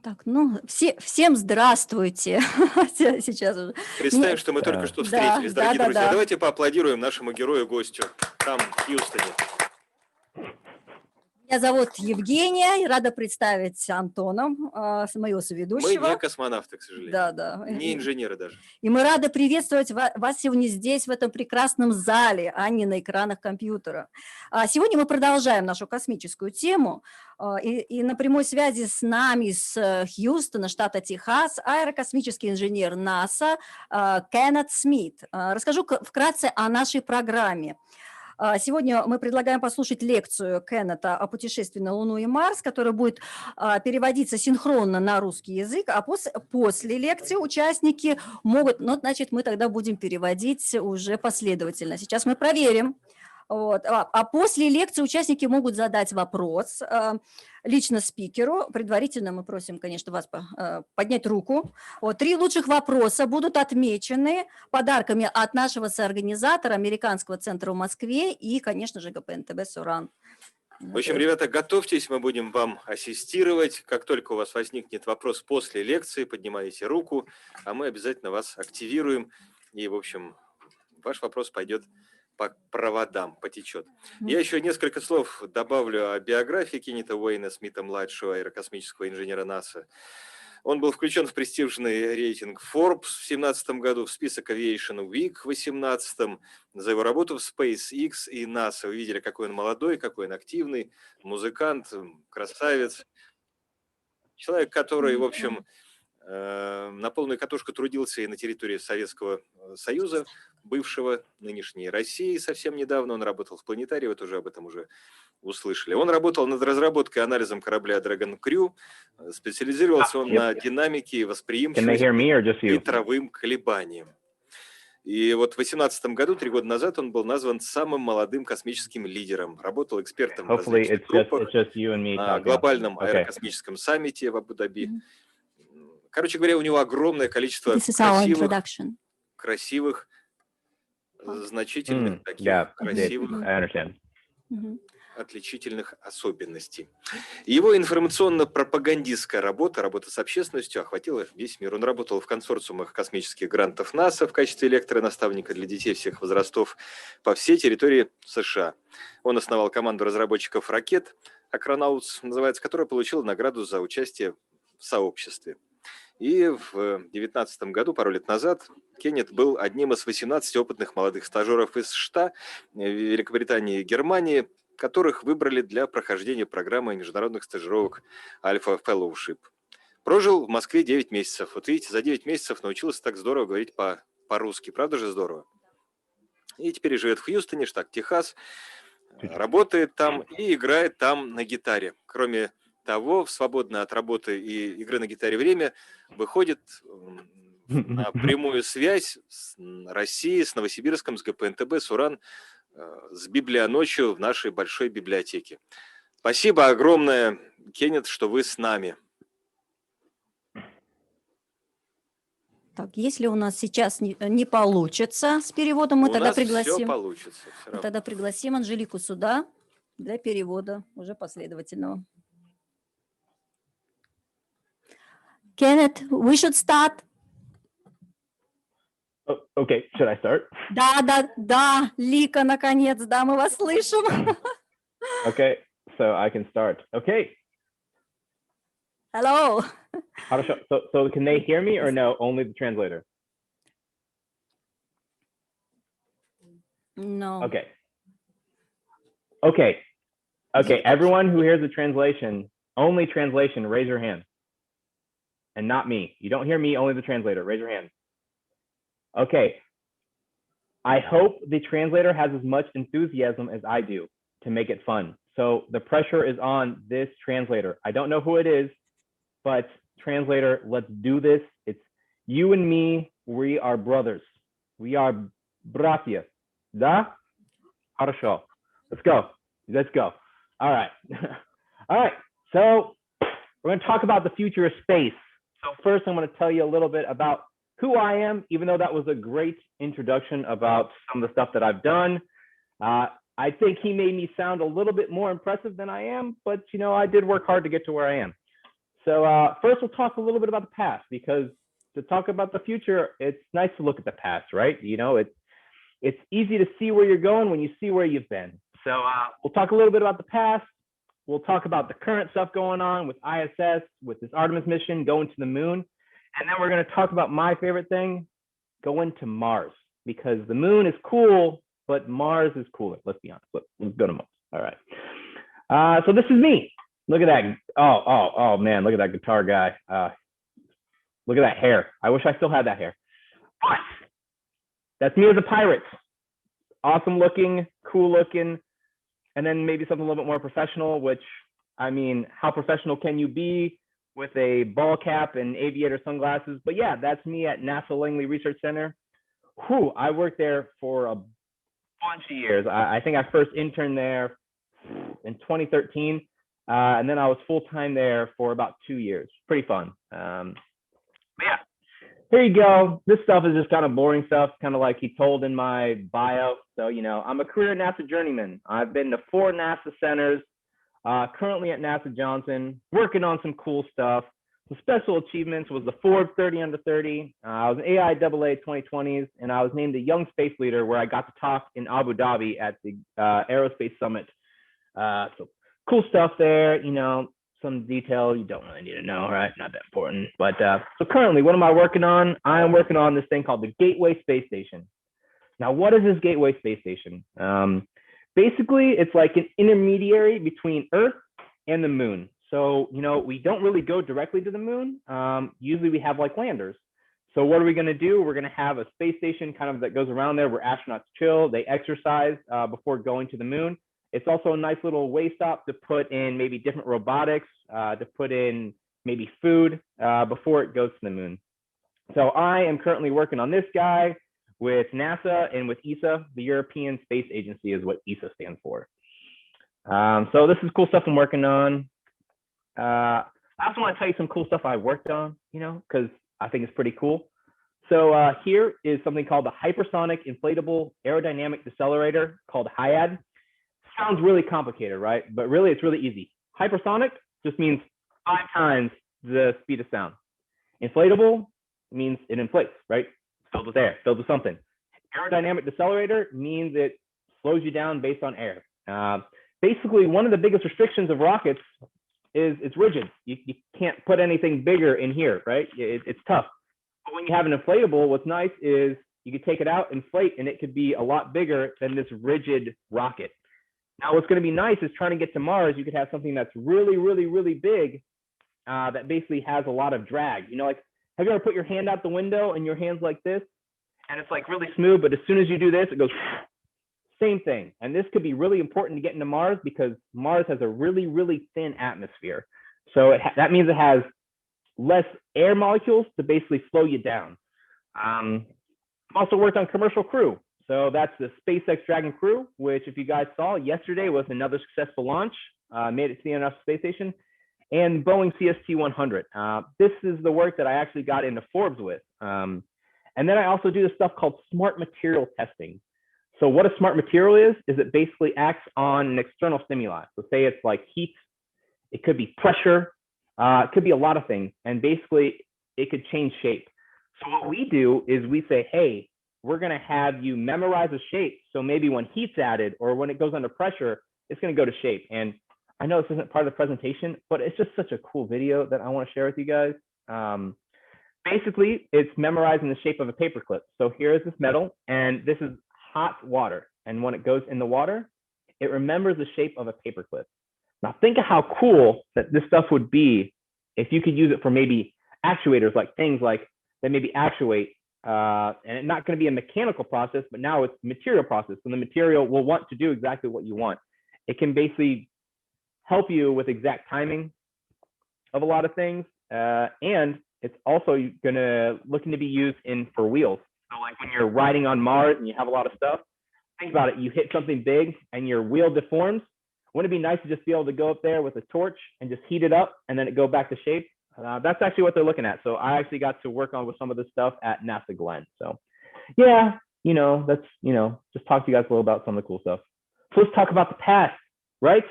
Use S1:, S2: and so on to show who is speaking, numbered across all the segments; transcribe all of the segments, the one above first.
S1: Так, ну, всем здравствуйте. Сейчас уже.
S2: Представим, что мы только что встретились, дорогие друзья. Давайте поаплодируем нашему герою-гостю там, в Хьюстоне.
S1: Меня зовут Евгения, и рада представить Антона, моего соведущего.
S2: Мы не космонавты, к сожалению.
S1: Да.
S2: Не инженеры даже. И
S1: мы рады приветствовать вас сегодня здесь, в этом прекрасном зале, а не на экранах компьютера. Сегодня мы продолжаем нашу космическую тему. И на прямой связи с нами, с Хьюстона, штата Техас, аэрокосмический инженер НАСА Кеннет Смит. Расскажу вкратце о нашей программе. Сегодня мы предлагаем послушать лекцию Кеннета о путешествии на Луну и Марс, которая будет переводиться синхронно на русский язык, а после лекции участники могут, ну, значит, мы тогда будем переводить уже последовательно. Сейчас мы проверим. Вот. А после лекции участники могут задать вопрос лично спикеру. Предварительно мы просим, конечно, вас поднять руку. Вот. 3 лучших вопроса будут отмечены подарками от нашего соорганизатора Американского центра в Москве и, конечно же, ГПНТБ «Суран».
S2: В общем, ребята, готовьтесь, мы будем вам ассистировать. Как только у вас возникнет вопрос после лекции, поднимайте руку, а мы обязательно вас активируем. И, в общем, ваш вопрос пойдет по проводам, потечет. Я еще несколько слов добавлю о биографии Кеннета Уэйна Смита-младшего, аэрокосмического инженера НАСА. Он был включен в престижный рейтинг Forbes в 2017 году, в список Aviation Week в 2018, за его работу в SpaceX и NASA. Вы видели, какой он молодой, какой он активный, музыкант, красавец. Человек, который, в общем, на полную катушку трудился и на территории Советского Союза, бывшего, нынешней России. Совсем недавно он работал в планетарии, вы тоже об этом уже услышали. Он работал над разработкой и анализом корабля Dragon Crew, специализировался он на динамике и восприимчивости к ветровым колебаниям. И вот в 2018 году, 3 года назад, он был назван самым молодым космическим лидером. Работал экспертом в различных группах на глобальном аэрокосмическом саммите в Абу-Даби. Короче говоря, у него огромное количество красивых, значительных таких красивых, отличительных особенностей. Его информационно-пропагандистская работа с общественностью охватила весь мир. Он работал в консорциумах космических грантов НАСА в качестве лектора-наставника для детей всех возрастов по всей территории США. Он основал команду разработчиков ракет, Акронаутс называется, которая получила награду за участие в сообществе. И в 2019 году, пару лет назад, Кеннет был одним из 18 опытных молодых стажеров из США, Великобритании и Германии, которых выбрали для прохождения программы международных стажировок Alpha Fellowship. Прожил в Москве 9 месяцев. Вот видите, за 9 месяцев научился так здорово говорить по-русски. Правда же здорово? И теперь живет в Хьюстоне, штат Техас, работает там и играет там на гитаре. Кроме того, в свободное от работы и игры на гитаре время выходит на прямую связь с Россией, с Новосибирском, с ГПНТБ, с УРАН, с библионочью в нашей большой библиотеке. Спасибо огромное, Кеннет, что вы с нами.
S1: Так, если у нас сейчас не получится с переводом, мы тогда пригласим.
S2: Все получится.
S1: Мы тогда пригласим Анжелику сюда для перевода уже последовательного. Kenneth, we should start.
S3: Okay, should I start?
S1: Да, Лика, наконец, да, мы вас слышим.
S3: Okay, so I can start. Okay.
S1: Hello.
S3: So can they hear me or no? Only the translator?
S1: No.
S3: Okay. Everyone who hears the translation, only translation, raise your hand. And not me. You don't hear me, only the translator. Raise your hand. Okay. I hope the translator has as much enthusiasm as I do to make it fun. So the pressure is on this translator. I don't know who it is, but translator, let's do this. It's you and me. We are brothers. We are bratья. Да? Хорошо. Let's go. All right. So we're going to talk about the future of space. So first, I'm going to tell you a little bit about who I am, even though that was a great introduction about some of the stuff that I've done. I think he made me sound a little bit more impressive than I am, but I did work hard to get to where I am. So first we'll talk a little bit about the past, because to talk about the future, it's nice to look at the past, right? You know, it's easy to see where you're going when you see where you've been. So we'll talk a little bit about the past. We'll talk about the current stuff going on with ISS, with this Artemis mission, going to the moon. And then we're going to talk about my favorite thing, going to Mars, because the moon is cool, but Mars is cooler. Let's be honest. Let's go to Mars. All right. So this is me. Look at that. Oh, man. Look at that guitar guy. Look at that hair. I wish I still had that hair. But that's me as a pirate. Awesome looking, cool looking, and then maybe something a little bit more professional, which, I mean, how professional can you be with a ball cap and aviator sunglasses? But yeah, that's me at NASA Langley Research Center. Whew, I worked there for a bunch of years. I think I first interned there in 2013, and then I was full-time there for about 2 years. Pretty fun. But yeah, here you go. This stuff is just kind of boring stuff, kind of like he told in my bio. So, you know, I'm a career NASA journeyman. I've been to 4 NASA centers, currently at NASA Johnson, working on some cool stuff. Some special achievements was the Forbes 30 under 30. I was an AIAA 2020s, and I was named a Young Space Leader, where I got to talk in Abu Dhabi at the Aerospace Summit. So cool stuff there, you know. Some detail you don't really need to know, right? Not that important. But so currently, what am I working on? I am working on this thing called the Gateway Space Station. Now, what is this Gateway Space Station? Basically, it's like an intermediary between Earth and the moon. So, you know, we don't really go directly to the moon. Usually we have like landers. So what are we going to do? We're going to have a space station kind of that goes around there where astronauts chill, they exercise before going to the moon. It's also a nice little way stop to put in maybe different robotics, to put in maybe food before it goes to the moon. So I am currently working on this guy with NASA and with ESA. The European Space Agency is what ESA stands for. So this is cool stuff I'm working on. I also want to tell you some cool stuff I worked on, you know, because I think it's pretty cool. So here is something called the Hypersonic Inflatable Aerodynamic Decelerator, called HIAD. Sounds really complicated, right? But really, it's really easy. Hypersonic just means 5 times the speed of sound. Inflatable means it inflates, right? Filled with air, filled with something. Aerodynamic decelerator means it slows you down based on air. Basically, one of the biggest restrictions of rockets is it's rigid. You can't put anything bigger in here, right? It's tough. But when you have an inflatable, what's nice is you can take it out, inflate, and it could be a lot bigger than this rigid rocket. Now, what's going to be nice is trying to get to Mars, you could have something that's really, really, really big that basically has a lot of drag. You know, like, have you ever put your hand out the window and your hand's like this? And it's like really smooth, but as soon as you do this, it goes, same thing. And this could be really important to get into Mars because Mars has a really, really thin atmosphere. So that means it has less air molecules to basically slow you down. I've also worked on commercial crew. So that's the SpaceX Dragon crew, which if you guys saw yesterday was another successful launch, made it to the International Space Station, and Boeing CST-100. This is the work that I actually got into Forbes with. And then I also do this stuff called smart material testing. So what a smart material is it basically acts on an external stimuli. So say it's like heat, it could be pressure, it could be a lot of things. And basically it could change shape. So what we do is we say, hey, we're going to have you memorize a shape. So maybe when heat's added or when it goes under pressure, it's going to go to shape. And I know this isn't part of the presentation, but it's just such a cool video that I want to share with you guys. Basically, it's memorizing the shape of a paperclip. So here is this metal, and this is hot water. And when it goes in the water, it remembers the shape of a paperclip. Now think of how cool that this stuff would be if you could use it for maybe actuators, like things like that maybe actuate. And it's not going to be a mechanical process, but now it's a material process. And the material will want to do exactly what you want. It can basically help you with exact timing of a lot of things. And it's also looking to be used for wheels. So like when you're riding on Mars and you have a lot of stuff, think about it. You hit something big and your wheel deforms. Wouldn't it be nice to just be able to go up there with a torch and just heat it up and then it go back to shape? That's actually what they're looking at. So I actually got to work on with some of this stuff at NASA Glenn. So yeah, that's, just talk to you guys a little about some of the cool stuff. So let's talk about the past, right?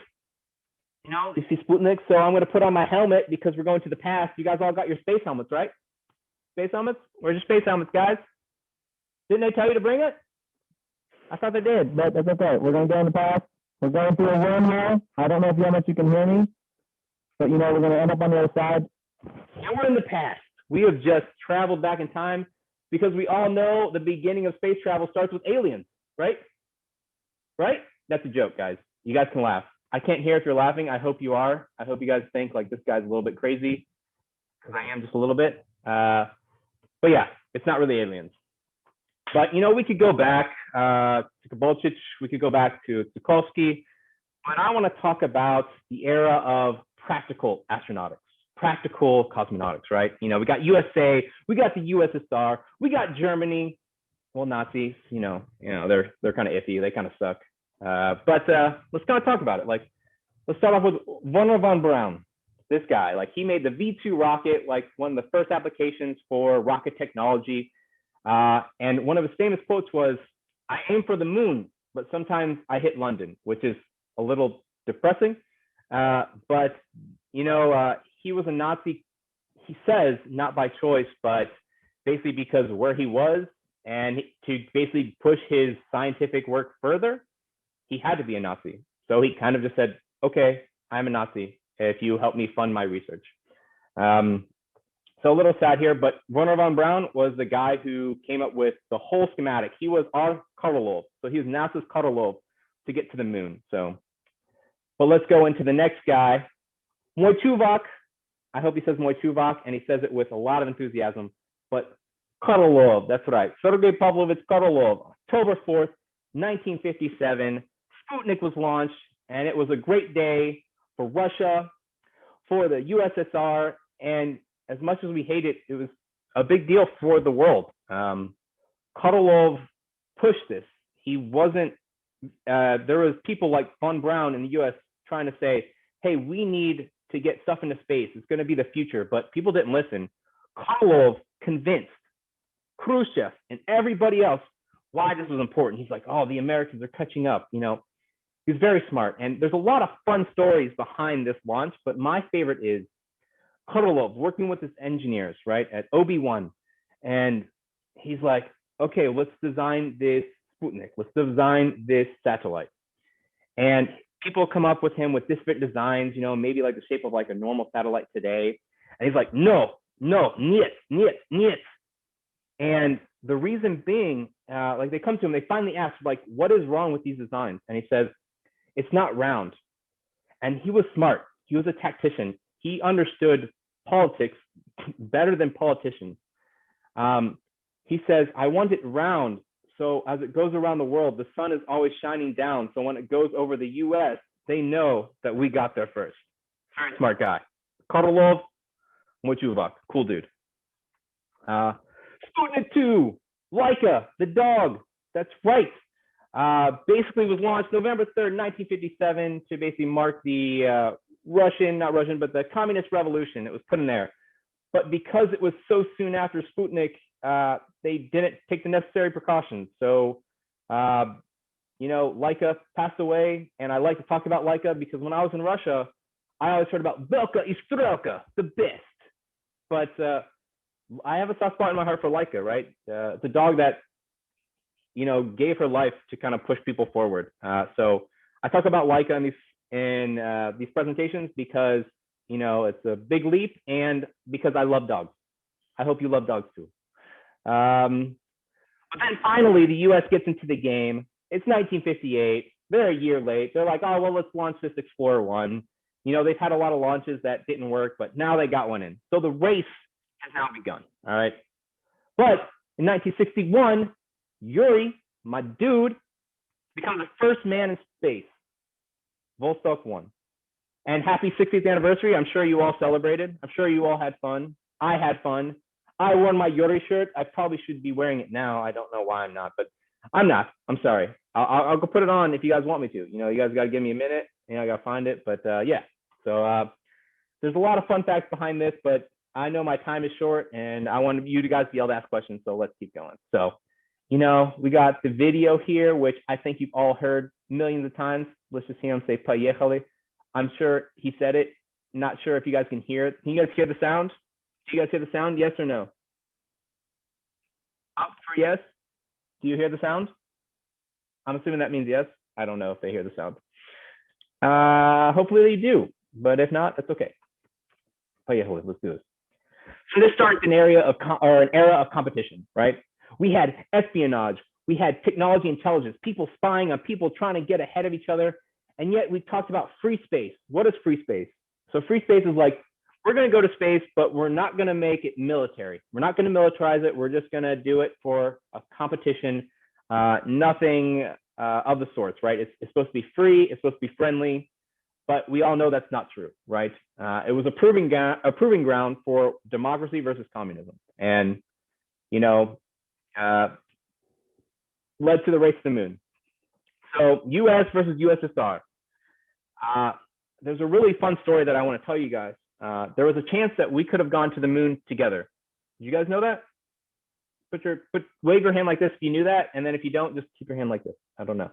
S3: you know, you see Sputnik, so I'm going to put on my helmet because we're going to the past. You guys all got your space helmets, right? Space helmets? Where's your space helmets, guys? Didn't they tell you to bring it? I thought they did, but that's okay. We're going to go in the past. We're going through a worm here. I don't know how much you can hear me, but, you know, we're going to end up on the other side. And we're in the past. We have just traveled back in time because we all know the beginning of space travel starts with aliens, right? Right? That's a joke, guys. You guys can laugh. I can't hear if you're laughing. I hope you are. I hope you guys think like this guy's a little bit crazy, because I am just a little bit. But yeah, it's not really aliens. But, you know, we could go back to Kabolchich. We could go back to Tukolsky. But I want to talk about the era of practical astronautics, practical cosmonautics, right? You know, we got USA, we got the USSR, we got Germany. Well, Nazis, you know, they're kind of iffy. They kind of suck. But let's kind of talk about it. Like, let's start off with Wernher von Braun. This guy, like, he made the V2 rocket, like one of the first applications for rocket technology. And one of his famous quotes was, "I aim for the moon, but sometimes I hit London," which is a little depressing. But, you know, he was a Nazi, he says, not by choice, but basically because where he was, and to basically push his scientific work further, he had to be a Nazi. So he kind of just said, okay, I'm a Nazi if you help me fund my research. So a little sad here, but Wernher von Braun was the guy who came up with the whole schematic. He was our Korolev. So he was NASA's Korolev to get to the moon. So, but let's go into the next guy, Moychuvak. I hope he says Moychuvak, and he says it with a lot of enthusiasm, but Korolev, that's right. Sergei Pavlovich Korolev, October 4th, 1957. Sputnik was launched, and it was a great day for Russia, for the USSR, and as much as we hate it, it was a big deal for the world. Korolev pushed this. He wasn't, there was people like von Braun in the US trying to say, hey, we need to get stuff into space. It's going to be the future, but people didn't listen. Korolev convinced Khrushchev and everybody else why this was important. He's like, oh, the Americans are catching up. You know, he's very smart. And there's a lot of fun stories behind this launch, but my favorite is Korolev working with his engineers, right, at OB1. And he's like, okay, let's design this Sputnik. Let's design this satellite. And people come up with him with different designs, you know, maybe like the shape of like a normal satellite today. And he's like, no, niet. And the reason being, like they come to him, they finally ask, like, what is wrong with these designs? And he says, it's not round. And he was smart. He was a tactician. He understood politics better than politicians. He says, I want it round. So as it goes around the world, the sun is always shining down. So when it goes over the US, they know that we got there first. Very smart guy. Korolev, Moychuvak, cool dude. Sputnik 2, Laika, the dog. That's right. Basically was launched November 3rd, 1957 to basically mark the not Russian, but the communist revolution. It was put in there. But because it was so soon after Sputnik, they didn't take the necessary precautions. So, you know, Laika passed away, and I like to talk about Laika because when I was in Russia, I always heard about Belka i Strelka, the best. But I have a soft spot in my heart for Laika, right? It's a dog that, you know, gave her life to kind of push people forward. So I talk about Laika in these presentations because, you know, it's a big leap and because I love dogs. I hope you love dogs too. But then finally, the US gets into the game. It's 1958. They're a year late. They're like, oh, well, let's launch this Explorer 1. You know, they've had a lot of launches that didn't work, but now they got one in. So the race has now begun, all right? But in 1961, Yuri, my dude, becomes the first man in space, Vostok 1. And happy 60th anniversary. I'm sure you all celebrated. I'm sure you all had fun. I had fun. I wore my Yuri shirt. I probably should be wearing it now. I don't know why I'm not, but I'm not. I'm sorry. I'll go put it on if you guys want me to. You know, you guys got to give me a minute. You know, I got to find it. But yeah, so there's a lot of fun facts behind this, but I know my time is short and I want you guys to be able to ask questions. So let's keep going. So, you know, we got the video here, which I think you've all heard millions of times. Let's just hear him say, Поехали. I'm sure he said it. Not sure if you guys can hear it. Can you guys hear the sound? Do you guys hear the sound? Yes or no? Up for yes. Do you hear the sound? I'm assuming that means yes. I don't know if they hear the sound. Hopefully they do, but if not, that's okay. Oh yeah, let's do this. So this starts an era of competition, right? We had espionage, we had technology intelligence, people spying on people trying to get ahead of each other, and yet we talked about free space. What is free space? So free space is like, we're going to go to space, but we're not going to make it military. We're not going to militarize it. We're just going to do it for a competition, nothing of the sorts, right? It's supposed to be free. It's supposed to be friendly, but we all know that's not true, right? It was a proving ground for democracy versus communism, and led to the race to the moon. So U.S. versus USSR. There's a really fun story that I want to tell you guys. There was a chance that we could have gone to the moon together. Did you guys know that? Wave your hand like this if you knew that, and then if you don't, just keep your hand like this. I don't know.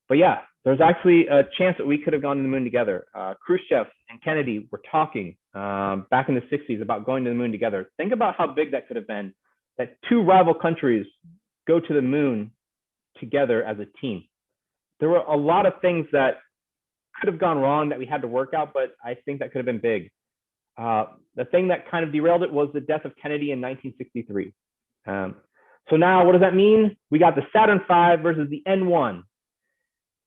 S3: But yeah, there's actually a chance that we could have gone to the moon together. Khrushchev and Kennedy were talking back in the 60s about going to the moon together. Think about how big that could have been, that two rival countries go to the moon together as a team. There were a lot of things that could have gone wrong that we had to work out, but I think that could have been big. The thing that kind of derailed it was the death of Kennedy in 1963. So now what does that mean? We got the Saturn V versus the N1.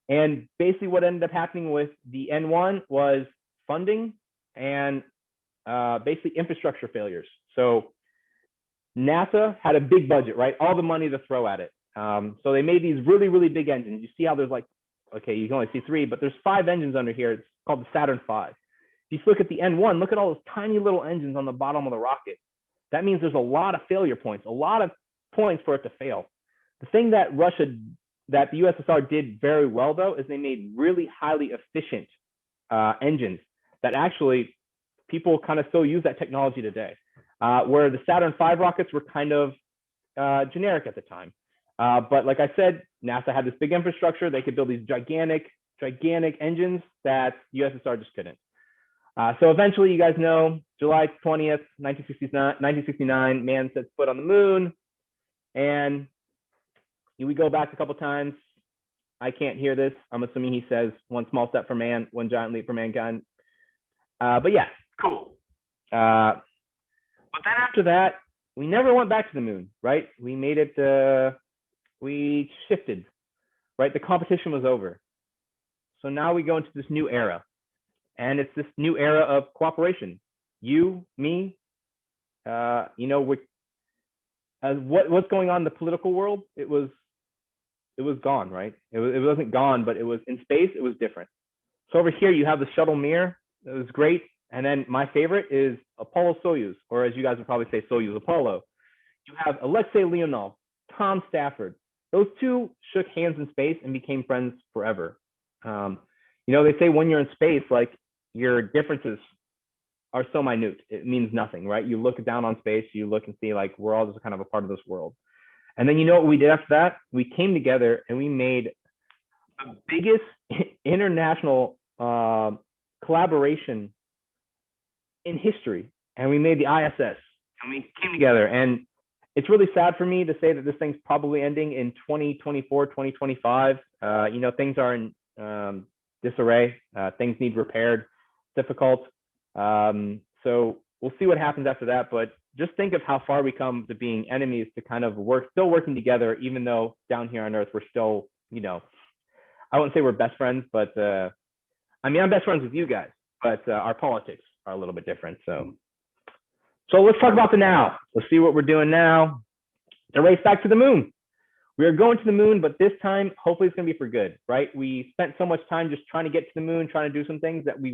S3: And basically what ended up happening with the N1 was funding and basically infrastructure failures. So NASA had a big budget, right? All the money to throw at it. So they made these really, really big engines. You see how there's like, okay, you can only see 3, but there's 5 engines under here. It's called the Saturn V. If you look at the N1, look at all those tiny little engines on the bottom of the rocket. That means there's a lot of failure points, a lot of points for it to fail. The thing that the USSR did very well, though, is they made really highly efficient engines that actually people kind of still use that technology today. Where the Saturn V rockets were kind of generic at the time. But like I said, NASA had this big infrastructure. They could build these gigantic engines that USSR just couldn't. So eventually, you guys know, July 20th, 1969, man sets foot on the moon. And we go back a couple times. I can't hear this. I'm assuming he says one small step for man, one giant leap for mankind. But yeah, cool. But then after that, we never went back to the moon, right? We made it, we shifted, right? The competition was over. So now we go into this new era. And it's this new era of cooperation. You, me, what's going on in the political world? It was gone, right? It wasn't gone, but it was in space. It was different. So over here, you have the shuttle Mir. It was great. And then my favorite is Apollo Soyuz, or as you guys would probably say, Soyuz Apollo. You have Alexei Leonov, Tom Stafford. Those two shook hands in space and became friends forever. They say when you're in space, like your differences are so minute, it means nothing, right? You look down on space, you look and see like we're all just kind of a part of this world. And then you know what we did after that? We came together and we made the biggest international collaboration in history. And we made the ISS and we came together. And it's really sad for me to say that this thing's probably ending in 2024, 2025. Things are in disarray. Things need repaired. Difficult. So we'll see what happens after that. But just think of how far we come to being enemies to kind of still working together, even though down here on Earth, we're still, I wouldn't say we're best friends, but I'm best friends with you guys, but our politics are a little bit different. So let's talk about the now. Let's see what we're doing now. The race back to the moon. We are going to the moon, but this time, hopefully it's going to be for good, right? We spent so much time just trying to get to the moon, trying to do some things that we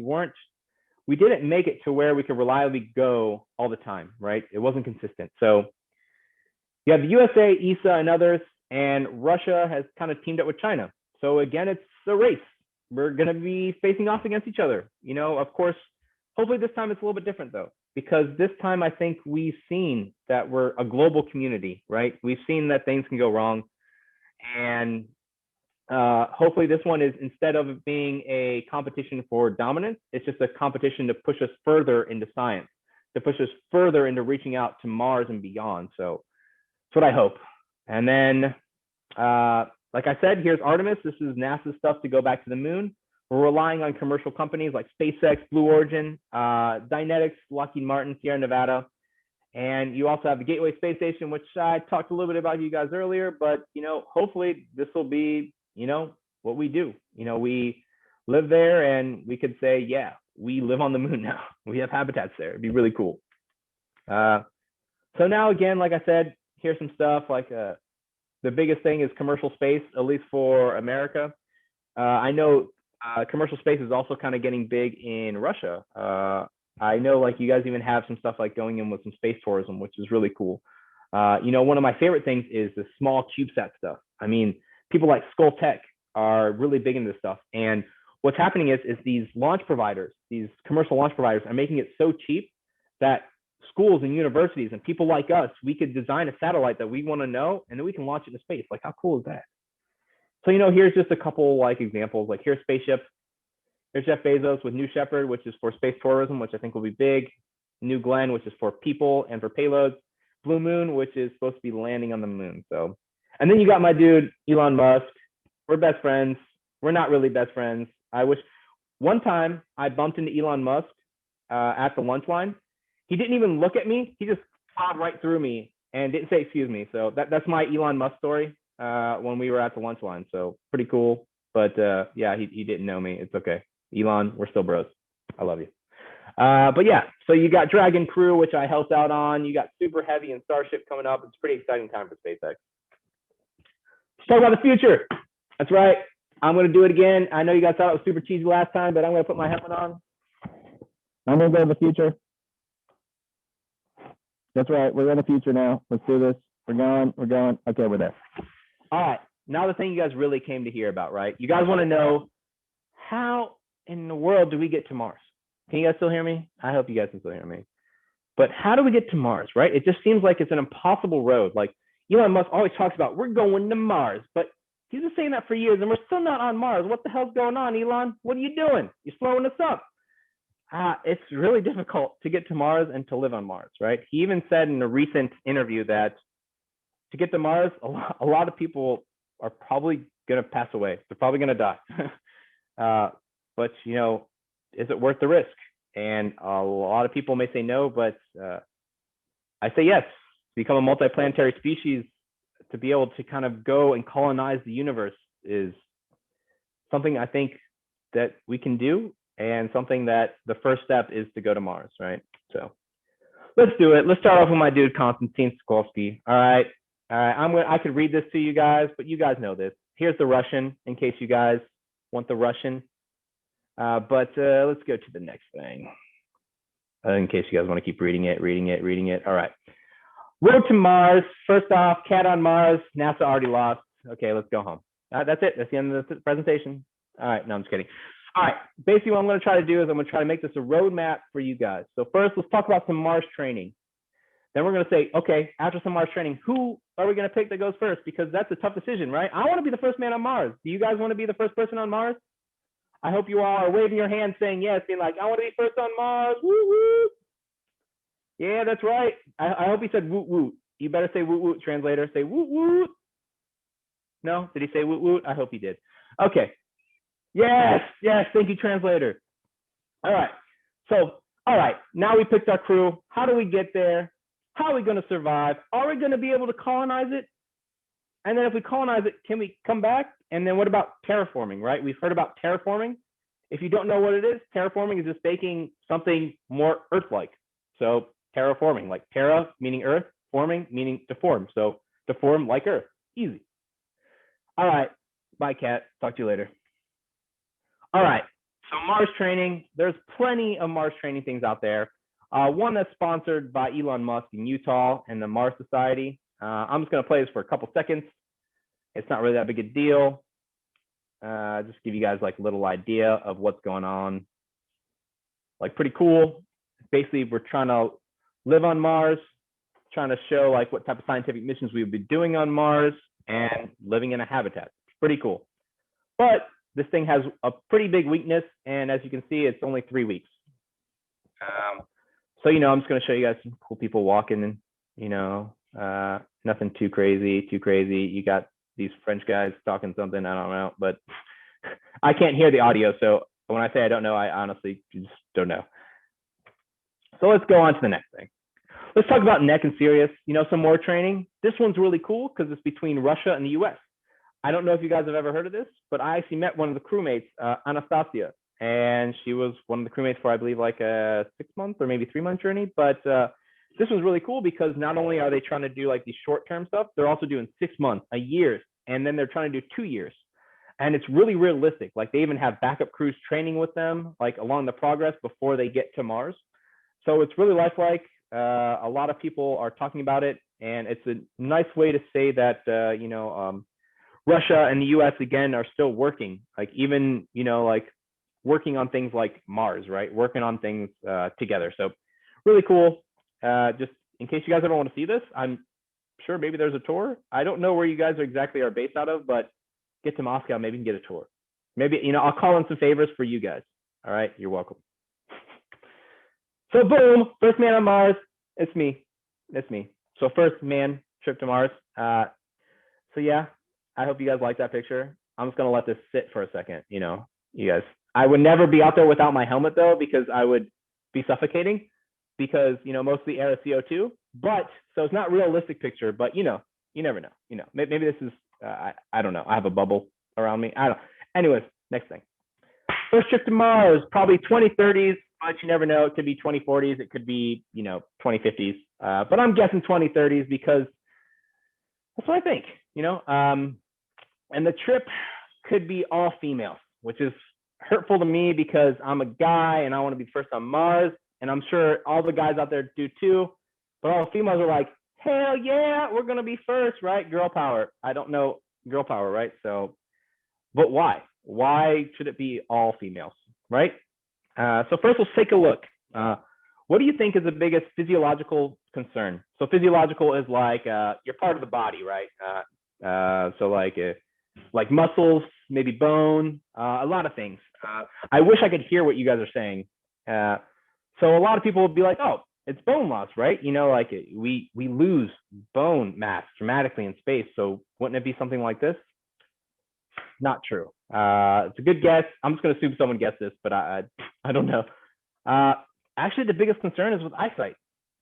S3: didn't make it to where we could reliably go all the time, right? It wasn't consistent. So you have the USA, ESA, and others, and Russia has kind of teamed up with China. So again, it's a race. We're going to be facing off against each other. Of course, hopefully this time it's a little bit different though, because this time I think we've seen that we're a global community, right? We've seen that things can go wrong. And hopefully this one is, instead of being a competition for dominance, it's just a competition to push us further into science, to push us further into reaching out to Mars and beyond. So that's what I hope. And then, like I said, here's Artemis. This is NASA's stuff to go back to the moon. We're relying on commercial companies like SpaceX, Blue Origin, Dynetics, Lockheed Martin, Sierra Nevada. And you also have the Gateway Space Station, which I talked a little bit about you guys earlier, but, you know, hopefully this will be, you know, what we do. You know, we live there and we could say, yeah, we live on the moon now. We have habitats there. It'd be really cool. So now, again, like I said, here's some stuff like the biggest thing is commercial space, at least for America. I know commercial space is also kind of getting big in Russia. I know, like, you guys even have some stuff like going in with some space tourism, which is really cool. You know, one of my favorite things is the small CubeSat stuff. I mean, people like Skull Tech are really big into this stuff. And what's happening is these launch providers, these commercial launch providers are making it so cheap that schools and universities and people like us, we could design a satellite that we want to know, and then we can launch it into space. Like, how cool is that? So, you know, here's just a couple like examples. Like, here's spaceship. Here's Jeff Bezos with New Shepard, which is for space tourism, which I think will be big. New Glenn, which is for people and for payloads. Blue Moon, which is supposed to be landing on the moon. So, and then you got my dude, Elon Musk. We're best friends. We're not really best friends. I wish one time I bumped into Elon Musk at the lunch line. He didn't even look at me. He just plowed right through me and didn't say excuse me. So that's my Elon Musk story when we were at the lunch line. So pretty cool. But yeah, he didn't know me. It's okay. Elon, we're still bros. I love you. But yeah, so you got Dragon Crew, which I helped out on. You got Super Heavy and Starship coming up. It's a pretty exciting time for SpaceX. Let's talk about the future. That's right. I'm going to do it again. I know you guys thought it was super cheesy last time, but I'm going to put my helmet on. I'm going to go to the future. That's right. We're in the future now. Let's do this. We're going. We're going. Okay, we're there. All right. Now the thing you guys really came to hear about, right? You guys want to know, how in the world do we get to Mars? Can you guys still hear me? I hope you guys can still hear me. But how do we get to Mars, right? It just seems like it's an impossible road. Like, Elon Musk always talks about, we're going to Mars, but he's been saying that for years and we're still not on Mars. What the hell's going on, Elon? What are you doing? You're slowing us up. It's really difficult to get to Mars and to live on Mars, right? He even said in a recent interview that to get to Mars, a lot of people are probably going to pass away. They're probably going to die. But, you know, is it worth the risk? And a lot of people may say no, but I say yes. Become a multiplanetary species, to be able to kind of go and colonize the universe is something I think that we can do, and something that the first step is to go to Mars, right? So let's do it. Let's start off with my dude, Konstantin Tsikolsky. All right. I could read this to you guys, but you guys know this. Here's the Russian, in case you guys want the Russian. But let's go to the next thing, in case you guys want to keep reading it. All right. Road to Mars. First off, cat on Mars. NASA already lost. Okay, let's go home. That's it. That's the end of the presentation. All right. No, I'm just kidding. All right. Basically, what I'm going to try to do is I'm going to try to make this a roadmap for you guys. So first, let's talk about some Mars training. Then we're going to say, okay, after some Mars training, who are we going to pick that goes first? Because that's a tough decision, right? I want to be the first man on Mars. Do you guys want to be the first person on Mars? I hope you all are waving your hands saying yes, being like, I want to be first on Mars. Woo woo. Yeah, that's right. I hope he said woot woot. You better say woot woot, translator. Say woot woot. No? Did he say woot woot? I hope he did. Okay. Yes, yes. Thank you, translator. All right. So, all right. Now we picked our crew. How do we get there? How are we going to survive? Are we going to be able to colonize it? And then if we colonize it, can we come back? And then what about terraforming, right? We've heard about terraforming. If you don't know what it is, terraforming is just making something more Earth-like. So terraforming, like terra meaning Earth, forming meaning to form. So to form like Earth, easy. All right, bye, Kat. Talk to you later. All right, so Mars training. There's plenty of Mars training things out there. One that's sponsored by Elon Musk in Utah and the Mars Society. I'm just going to play this for a couple seconds. It's not really that big a deal. Just give you guys like a little idea of what's going on. Like pretty cool. Basically, we're trying to live on Mars, trying to show like what type of scientific missions we would be doing on Mars, and living in a habitat. Pretty cool. But this thing has a pretty big weakness, and as you can see, it's only 3 weeks. So, you know, I'm just going to show you guys some cool people walking, and, you know, nothing too crazy. You got these French guys talking something, I don't know, but I can't hear the audio. So when I say I don't know, I honestly just don't know. So let's go on to the next thing. Let's talk about neck and Sirius, you know, some more training. This one's really cool because it's between Russia and the US. I don't know if you guys have ever heard of this, but I actually met one of the crewmates, Anastasia, and she was one of the crewmates for, I believe, like a 6-month or maybe 3-month journey. But this was really cool because not only are they trying to do like these short-term stuff, they're also doing 6 months, a year, and then they're trying to do 2 years. And it's really realistic. Like they even have backup crews training with them, like along the progress before they get to Mars. So it's really lifelike. A lot of people are talking about it, and it's a nice way to say that, you know, Russia and the US, again, are still working, like even, you know, like working on things like Mars, right? Working on things together. So really cool. Just in case you guys ever want to see this, I'm sure maybe there's a tour. I don't know where you guys are based out of, but get to Moscow, maybe you can get a tour. Maybe, you know, I'll call in some favors for you guys. All right, you're welcome. So boom, first man on Mars. It's me. So first man trip to Mars. So yeah, I hope you guys like that picture. I'm just gonna let this sit for a second. You know, you guys. I would never be out there without my helmet though, because I would be suffocating. Because you know, most of the air is CO2. But so it's not a realistic picture. But you know, you never know. You know, maybe this is. I don't know. I have a bubble around me. I don't. Anyways, next thing. First trip to Mars, probably 2030s, but you never know. It could be 2040s. It could be, you know, 2050s. But I'm guessing 2030s because that's what I think, you know. And the trip could be all females, which is hurtful to me because I'm a guy and I want to be first on Mars. And I'm sure all the guys out there do too. But all the females are like, hell yeah, we're going to be first, right? Girl power. I don't know girl power, right? So, but why? Why should it be all females, right? So first, let's take a look. What do you think is the biggest physiological concern? So physiological is like your part of the body, right? So like muscles, maybe bone, a lot of things. I wish I could hear what you guys are saying. So a lot of people would be like, oh, it's bone loss, right? You know, like we lose bone mass dramatically in space. So wouldn't it be something like this? Not true. It's a good guess. I'm just going to assume someone guessed this, but I don't know. Actually, the biggest concern is with eyesight.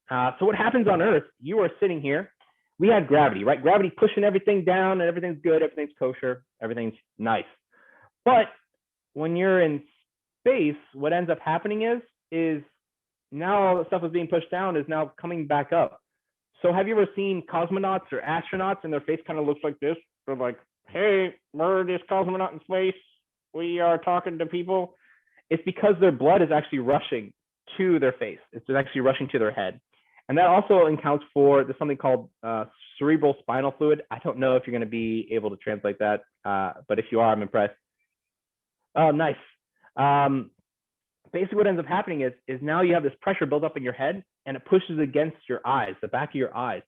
S3: So what happens on Earth, you are sitting here. We had gravity, right? Gravity pushing everything down and everything's good. Everything's kosher. Everything's nice. But when you're in space, what ends up happening is now all the stuff that's being pushed down is now coming back up. So have you ever seen cosmonauts or astronauts and their face kind of looks like this? They're like, hey, we're this cosmonaut in space. We are talking to people. It's because their blood is actually rushing to their face. It's actually rushing to their head. And that also accounts for there's something called cerebral spinal fluid. I don't know if you're going to be able to translate that, but if you are, I'm impressed. Oh, nice. Basically what ends up happening is now you have this pressure built up in your head and it pushes against your eyes, the back of your eyes,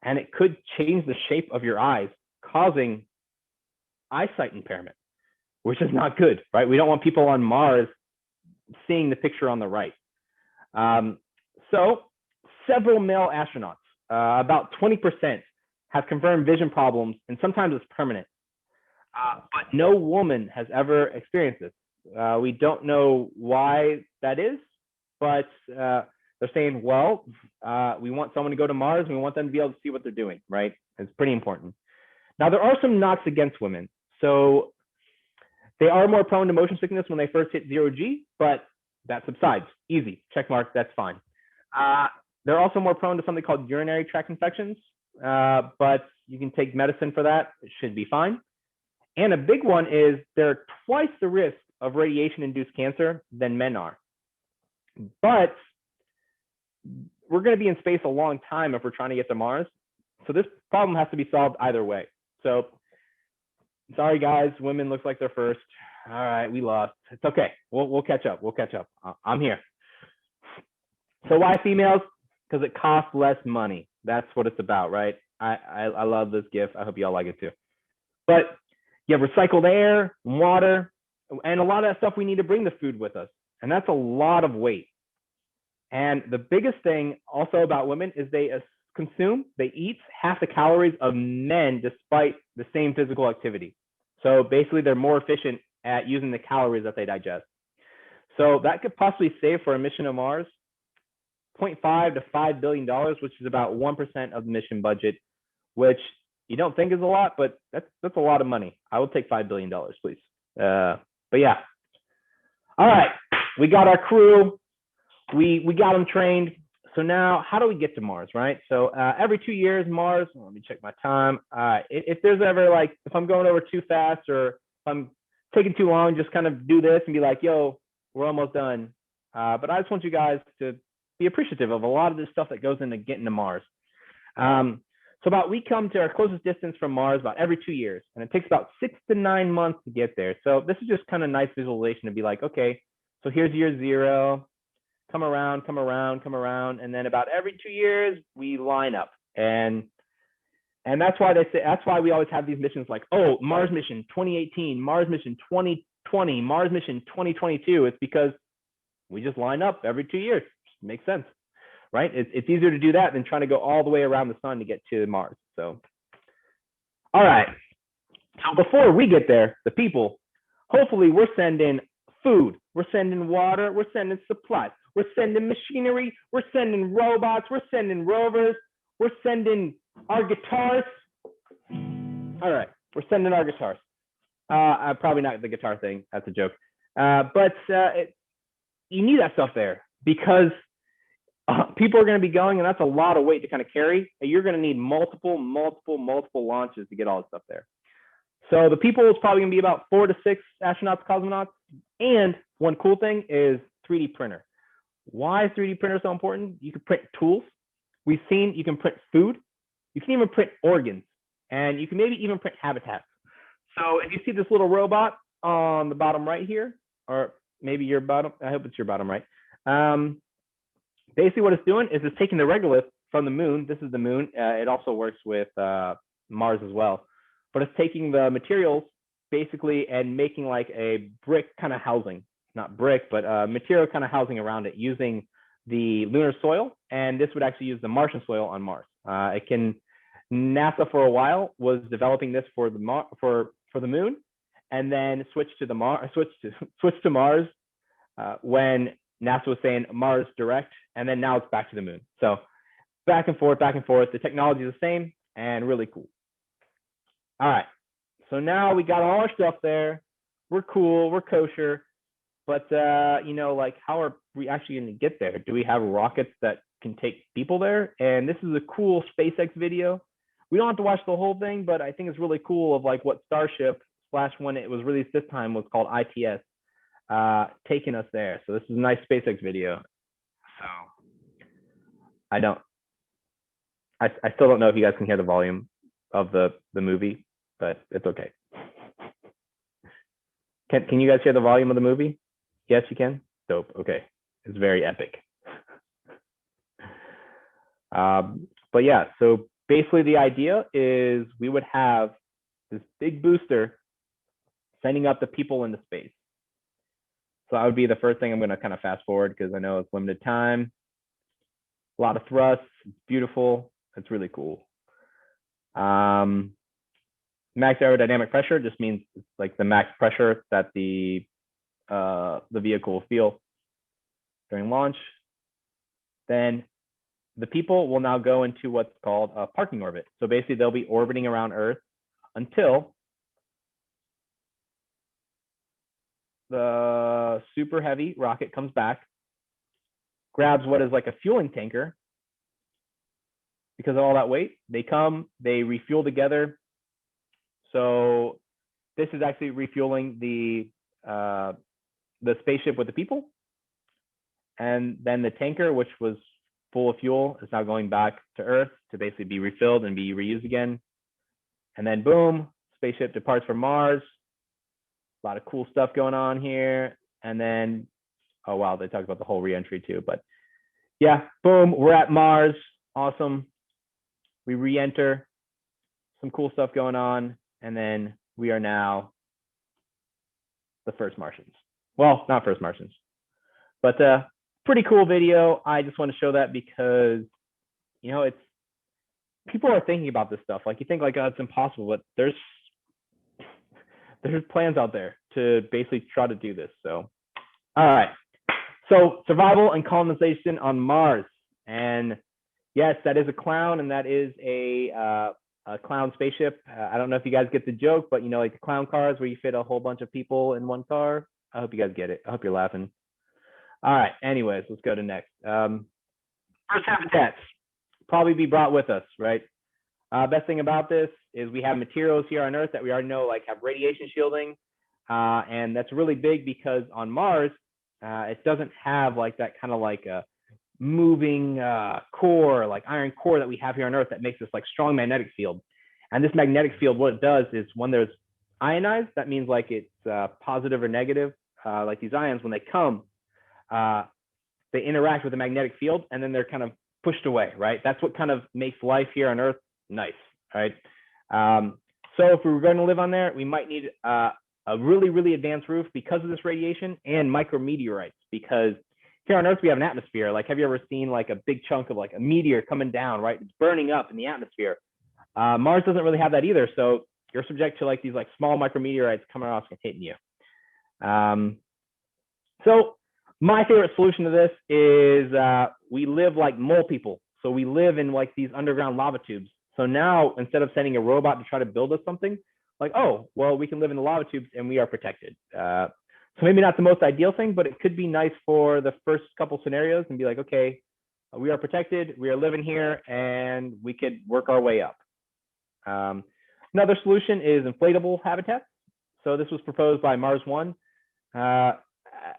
S3: and it could change the shape of your eyes, causing eyesight impairment, which is not good, right? We don't want people on Mars seeing the picture on the right. So several male astronauts, about 20%, have confirmed vision problems, and sometimes it's permanent. But no woman has ever experienced this. We don't know why that is, but they're saying, well, we want someone to go to Mars and we want them to be able to see what they're doing, right? It's pretty important. Now, there are some knocks against women. So they are more prone to motion sickness when they first hit 0G, but that subsides. Easy, check mark, that's fine. They're also more prone to something called urinary tract infections, but you can take medicine for that. It should be fine. And a big one is they're twice the risk of radiation-induced cancer than men are. But we're going to be in space a long time if we're trying to get to Mars. So this problem has to be solved either way. So sorry, guys, women looks like they're first. All right, we lost. It's okay. We'll catch up. We'll catch up. I'm here. So why females? Because it costs less money. That's what it's about, right? I love this GIF. I hope y'all like it too. But you have recycled air, water, and a lot of that stuff we need to bring the food with us. And that's a lot of weight. And the biggest thing also about women is they eat half the calories of men despite the same physical activity. So basically they're more efficient at using the calories that they digest. So that could possibly save for a mission to Mars $0.5 to $5 billion, which is about 1% of the mission budget, which you don't think is a lot, but that's a lot of money. I will take $5 billion, please. But yeah. All right, we got our crew. We got them trained. So now, how do we get to Mars, right? So every 2 years, Mars. Let me check my time. If there's ever like, if I'm going over too fast or if I'm taking too long, just kind of do this and be like, yo, we're almost done. But I just want you guys to be appreciative of a lot of this stuff that goes into getting to Mars. So we come to our closest distance from Mars about every 2 years, and it takes about 6 to 9 months to get there. So this is just kind of nice visualization to be like, okay, so here's year 0, come around, and then about every 2 years we line up, and that's why that's why we always have these missions like, oh, Mars mission 2018, Mars mission 2020, Mars mission 2022. It's because we just line up every 2 years. Makes sense, right? It's easier to do that than trying to go all the way around the sun to get to Mars. So, all right. So before we get there, the people, hopefully we're sending food, we're sending water, we're sending supplies, we're sending machinery, we're sending robots, we're sending rovers, we're sending our guitars. All right, we're sending our guitars. Probably not the guitar thing, that's a joke. But you need that stuff there because people are going to be going, and that's a lot of weight to kind of carry. You're going to need multiple launches to get all this stuff there. So the people is probably going to be about 4 to 6 astronauts, cosmonauts. And one cool thing is 3D printer. Why is 3D printer so important? You can print tools. We've seen you can print food. You can even print organs, and you can maybe even print habitats. So if you see this little robot on the bottom right here, or maybe your bottom, I hope it's your bottom right. Basically what it's doing is it's taking the regolith from the moon. This is the moon. It also works with Mars as well. But it's taking the materials basically and making like a brick kind of housing. Not brick, but material kind of housing around it using the lunar soil. And this would actually use the Martian soil on Mars. NASA for a while was developing this for the moon, and then switched to Mars when NASA was saying Mars direct, and then now it's back to the moon. So back and forth. The technology is the same and really cool. All right, so now we got all our stuff there. We're cool, we're kosher, but like, how are we actually going to get there? Do we have rockets that can take people there? And this is a cool SpaceX video. We don't have to watch the whole thing, but I think it's really cool of like what Starship / when it was released this time was called ITS. Taking us there. So this is a nice SpaceX video. So I still don't know if you guys can hear the volume of the movie, but it's okay. Can you guys hear the volume of the movie? Yes, you can. Dope. Okay, it's very epic. But yeah, so basically the idea is we would have this big booster sending up the people into space. So that would be the first thing I'm going to kind of fast forward because I know it's limited time. A lot of thrusts. It's beautiful. It's really cool. Max aerodynamic pressure just means it's like the max pressure that the vehicle will feel during launch. Then the people will now go into what's called a parking orbit. So basically they'll be orbiting around Earth until the super heavy rocket comes back, grabs what is like a fueling tanker. Because of all that weight, they come, they refuel together. So this is actually refueling the spaceship with the people. And then the tanker, which was full of fuel, is now going back to Earth to basically be refilled and be reused again. And then boom, spaceship departs from Mars. A lot of cool stuff going on here. And then, oh wow, they talked about the whole re-entry too. But yeah, boom, we're at Mars. Awesome. We re-enter. Some cool stuff going on. And then we are now the first Martians. Well, not first Martians, but pretty cool video. I just want to show that because, you know, it's, people are thinking about this stuff. Like, you think like, oh, it's impossible, but there's plans out there to basically try to do this. So, all right. So survival and colonization on Mars. And yes, that is a clown, and that is a clown spaceship. I don't know if you guys get the joke, but you know, like the clown cars where you fit a whole bunch of people in one car. I hope you guys get it. I hope you're laughing. All right. Anyways, let's go to next. First habitats probably be brought with us, right? Best thing about this is we have materials here on Earth that we already know like have radiation shielding, and that's really big because on Mars it doesn't have like that kind of like a moving core, like iron core that we have here on Earth that makes this like strong magnetic field. And this magnetic field, what it does is when there's ionized, that means like it's positive or negative, like these ions, when they come, they interact with the magnetic field and then they're kind of pushed away, right? That's what kind of makes life here on Earth nice, right? So if we were going to live on there, we might need a really, really advanced roof because of this radiation, and micrometeorites, because here on Earth we have an atmosphere. Like, have you ever seen like a big chunk of like a meteor coming down, right? It's burning up in the atmosphere. Mars doesn't really have that either, so you're subject to like these like small micrometeorites coming off and hitting you. So my favorite solution to this is we live like mole people. So we live in like these underground lava tubes. So now instead of sending a robot to try to build us something, like, oh, well, we can live in the lava tubes and we are protected. So maybe not the most ideal thing, but it could be nice for the first couple scenarios and be like, okay, we are protected, we are living here, and we could work our way up. Another solution is inflatable habitats. So this was proposed by Mars One. As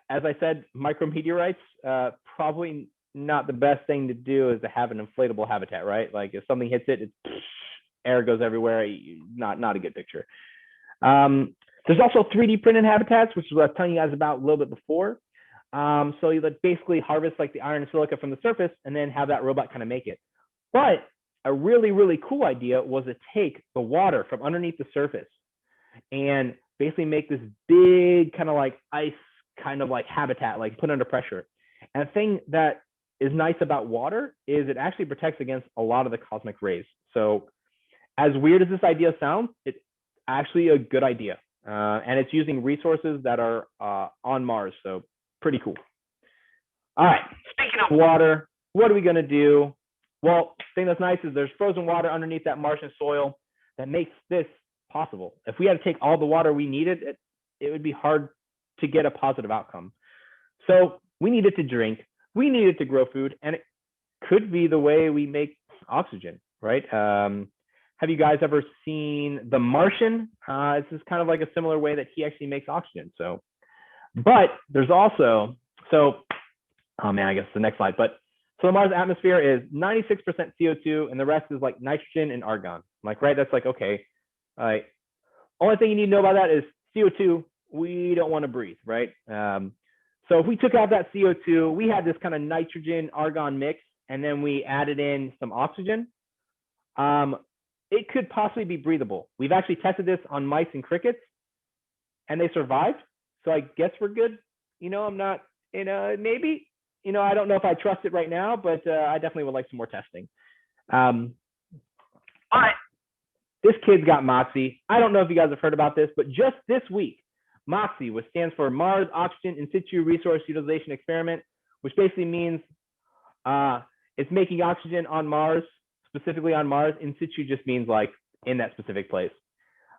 S3: I said, micrometeorites, probably not the best thing to do is to have an inflatable habitat, right? Like if something hits it, air goes everywhere. Not a good picture. There's also 3D printed habitats, which is what I was telling you guys about a little bit before. So you basically harvest like the iron and silica from the surface and then have that robot kind of make it. But a really, really cool idea was to take the water from underneath the surface and basically make this big kind of like ice kind of like habitat, like put under pressure. And the thing that is nice about water is it actually protects against a lot of the cosmic rays. So as weird as this idea sounds, it's actually a good idea. And it's using resources that are on Mars. So pretty cool. All right, speaking of water, what are we gonna do? Well, the thing that's nice is there's frozen water underneath that Martian soil that makes this possible. If we had to take all the water we needed, it would be hard to get a positive outcome. So we need it to drink, we need it to grow food, and it could be the way we make oxygen, right? Have you guys ever seen The Martian? This is kind of like a similar way that he actually makes oxygen. So, but there's also, so, oh man, I guess the next slide, but so the Mars atmosphere is 96% CO2 and the rest is like nitrogen and argon. I'm like, right, that's like, okay. All right. Only thing you need to know about that is CO2, we don't want to breathe, right? So if we took out that CO2, we had this kind of nitrogen argon mix, and then we added in some oxygen. It could possibly be breathable. We've actually tested this on mice and crickets, and they survived. So I guess we're good. You know, I'm not, you know, maybe, you know, I don't know if I trust it right now, but I definitely would like some more testing. But this kid's got Moxie. I don't know if you guys have heard about this, but just this week, Moxie, which stands for Mars Oxygen In Situ Resource Utilization Experiment, which basically means it's making oxygen on Mars, specifically on Mars. In situ just means like in that specific place.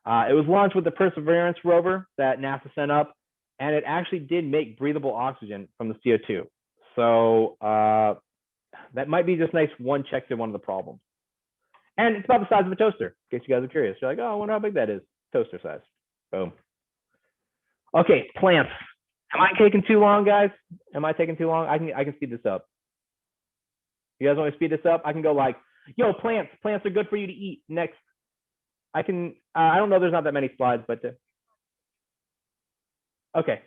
S3: It was launched with the Perseverance rover that NASA sent up, and it actually did make breathable oxygen from the CO2. So that might be just nice one check to one of the problems. And it's about the size of a toaster, in case you guys are curious. You're like, oh, I wonder how big that is. Toaster size. Boom. Okay, plants. Am I taking too long, guys? Am I taking too long? I can speed this up. You guys want to speed this up? I can go like, yo, plants. Plants are good for you to eat. Next. I can, I don't know, there's not that many slides, but okay.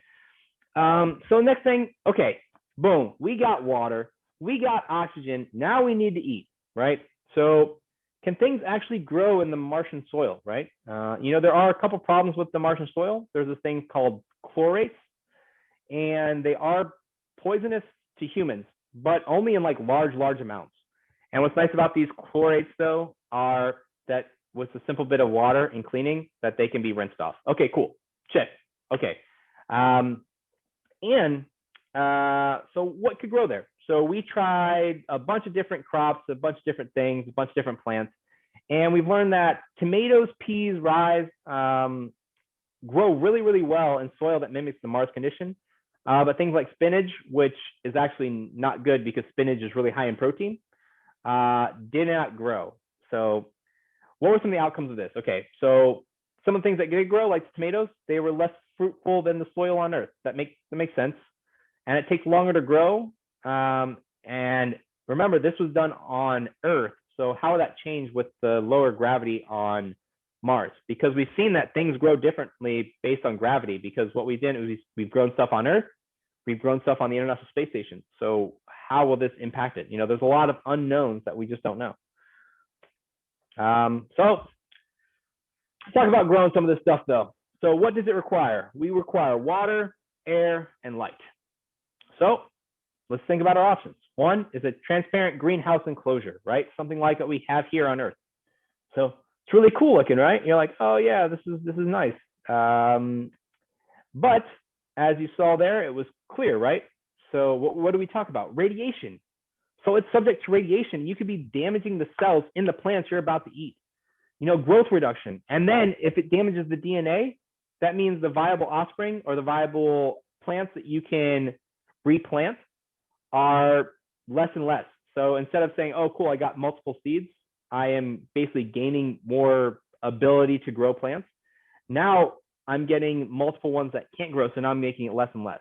S3: So next thing, okay, boom. We got water. We got oxygen. Now we need to eat, right? So can things actually grow in the Martian soil, right? You know, there are a couple problems with the Martian soil. There's this thing called chlorates, and they are poisonous to humans, but only in like large amounts. And what's nice about these chlorates though are that with a simple bit of water and cleaning that they can be rinsed off. Okay, cool, check. Okay, so what could grow there? So we tried a bunch of different crops, a bunch of different things, a bunch of different plants, and we've learned that tomatoes, peas, rye grow really well in soil that mimics the Mars condition. But things like spinach, which is actually not good because spinach is really high in protein, did not grow. So what were some of the outcomes of this? Okay, so some of the things that did grow, like tomatoes, they were less fruitful than the soil on Earth. That makes sense. And it takes longer to grow. And remember, this was done on Earth. So how would that change with the lower gravity on Mars? Because we've seen that things grow differently based on gravity, because what we did is we've grown stuff on Earth, we've grown stuff on the International Space Station. So how will this impact it? You know, there's a lot of unknowns that we just don't know. So let's talk about growing some of this stuff though. So what does it require? We require water, air, and light. So let's think about our options. One is a transparent greenhouse enclosure, right? Something like what we have here on Earth. So it's really cool looking, right? You're like, oh yeah, this is nice. But as you saw there, it was clear, right? So what do we talk about? Radiation. So it's subject to radiation. You could be damaging the cells in the plants you're about to eat. You know, growth reduction. And then if it damages the DNA, that means the viable offspring or the viable plants that you can replant are less and less. So instead of saying, oh, cool, I got multiple seeds, I am basically gaining more ability to grow plants. Now I'm getting multiple ones that can't grow, so now I'm making it less and less.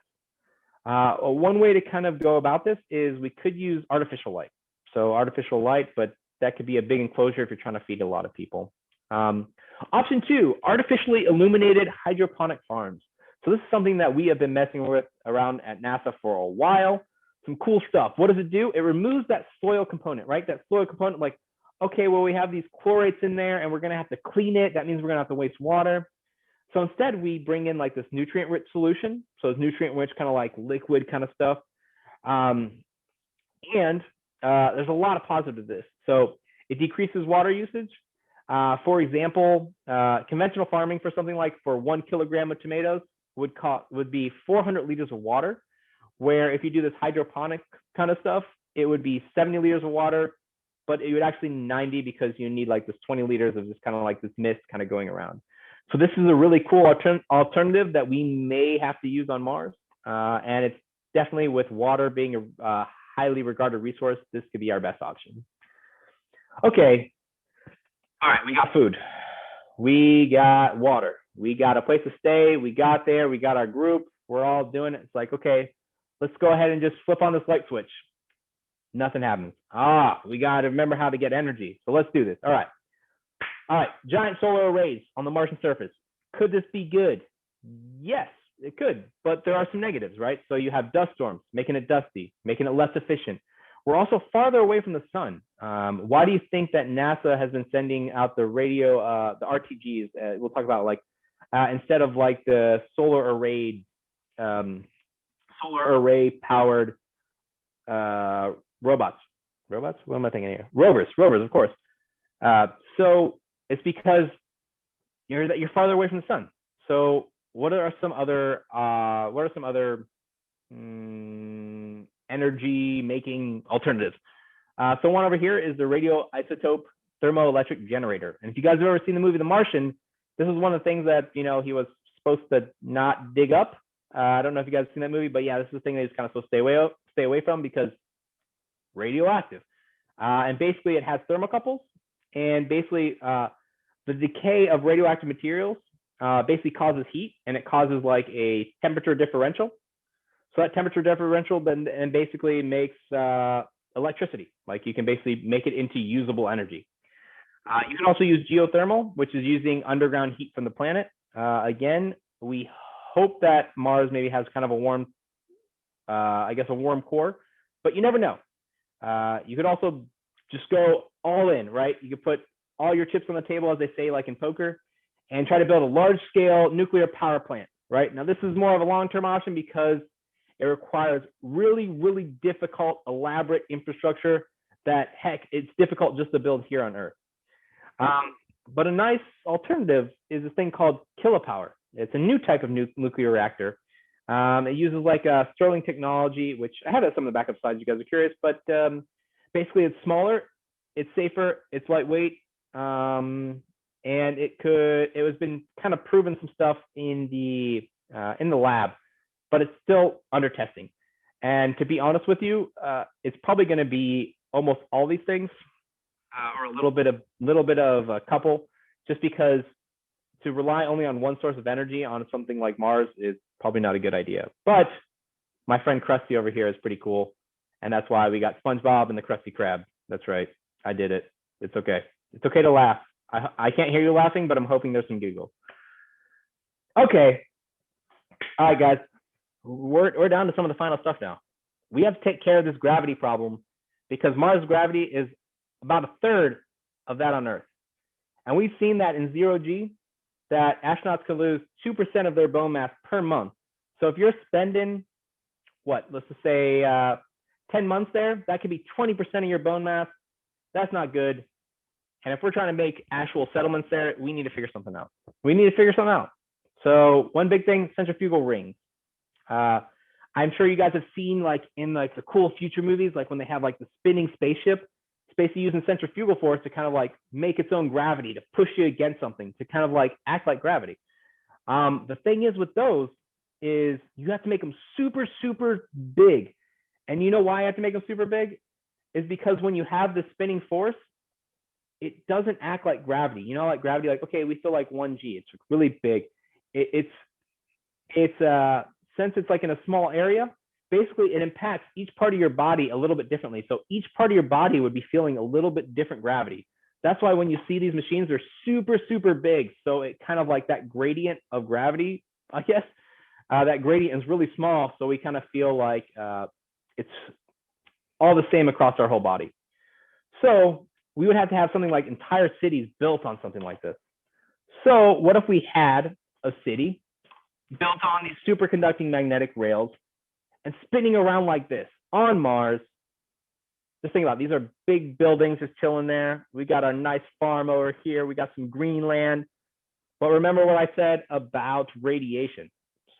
S3: One way to kind of go about this is we could use artificial light. So artificial light, but that could be a big enclosure if you're trying to feed a lot of people. Option two, artificially illuminated hydroponic farms. So this is something that we have been messing with around at NASA for a while. Some cool stuff. What does it do? It removes that soil component, right? That soil component, like, okay, well, we have these chlorates in there and we're going to have to clean it. That means we're going to have to waste water. So instead, we bring in like this nutrient-rich solution. So it's nutrient-rich, kind of like liquid kind of stuff. There's a lot of positive to this. So it decreases water usage. For example, conventional farming for something like for 1 kilogram of tomatoes would be 400 liters of water, where if you do this hydroponic kind of stuff, it would be 70 liters of water, but it would actually 90 because you need like this 20 liters of just kind of like this mist kind of going around. So this is a really cool alternative that we may have to use on Mars. And it's definitely, with water being a highly regarded resource, this could be our best option. Okay. All right, we got food. We got water. We got a place to stay. We got there. We got our group. We're all doing it. It's like, okay, let's go ahead and just flip on this light switch. Nothing happens. We got to remember how to get energy. So let's do this. All right. Giant solar arrays on the Martian surface. Could this be good? Yes, it could, but there are some negatives, right? So you have dust storms, making it dusty, making it less efficient. We're also farther away from the sun. Why do you think that NASA has been sending out the radio, the RTGs? We'll talk about like instead of like the solar array powered robots. Robots? What am I thinking here? Rovers, of course. So it's because you're farther away from the sun. So what are some other energy making alternatives? So one over here is the radioisotope thermoelectric generator. And if you guys have ever seen the movie The Martian, this is one of the things that, you know, he was supposed to not dig up. I don't know if you guys have seen that movie, but yeah, this is the thing that he's kind of supposed to stay away from because radioactive. And basically it has thermocouples, and basically the decay of radioactive materials basically causes heat, and it causes like a temperature differential. So that temperature differential then basically makes electricity. Like you can basically make it into usable energy. You can also use geothermal, which is using underground heat from the planet. Again, we hope that Mars maybe has kind of a warm, a warm core, but you never know. You could also just go all in, right? You could put all your chips on the table, as they say, like in poker, and try to build a large-scale nuclear power plant, right? Now, this is more of a long-term option because it requires really, really difficult, elaborate infrastructure that, heck, it's difficult just to build here on Earth. But a nice alternative is this thing called Kilopower. It's a new type of nuclear reactor. It uses like a Sterling technology, which I have some of the backup slides if you guys are curious, but basically it's smaller, it's safer, it's lightweight, and it was been kind of proven some stuff in the lab, but it's still under testing. And to be honest with you, it's probably going to be almost all these things, or a little bit of a couple, just because to rely only on one source of energy on something like Mars is probably not a good idea. But my friend Krusty over here is pretty cool, and that's why we got SpongeBob and the Krusty Krab. That's right, I did it. It's okay. It's okay to laugh. I can't hear you laughing, but I'm hoping there's some giggles. Okay. All right, guys. We're down to some of the final stuff now. We have to take care of this gravity problem because Mars gravity is about a third of that on Earth. And we've seen that in 0G, that astronauts could lose 2% of their bone mass per month. So if you're spending, let's just say 10 months there, that could be 20% of your bone mass. That's not good. And if we're trying to make actual settlements there, we need to figure something out. So one big thing, centrifugal rings. I'm sure you guys have seen like in like the cool future movies, like when they have like the spinning spaceship, it's basically using centrifugal force to kind of like make its own gravity, to push you against something, to kind of like act like gravity. The thing is with those is you have to make them super, super big. And you know why you have to make them super big? Is because when you have the spinning force, it doesn't act like gravity. You know, like gravity, like, okay, we feel like 1G, it's really big. It's since it's like in a small area, basically it impacts each part of your body a little bit differently. So each part of your body would be feeling a little bit different gravity. That's why when you see these machines, they're super, super big. So it kind of like that gradient of gravity, I guess, that gradient is really small. So we kind of feel like it's all the same across our whole body. So we would have to have something like entire cities built on something like this. So what if we had a city built on these superconducting magnetic rails and spinning around like this on Mars? Just think about it. These are big buildings just chilling there. We got our nice farm over here. We got some green land. But remember what I said about radiation.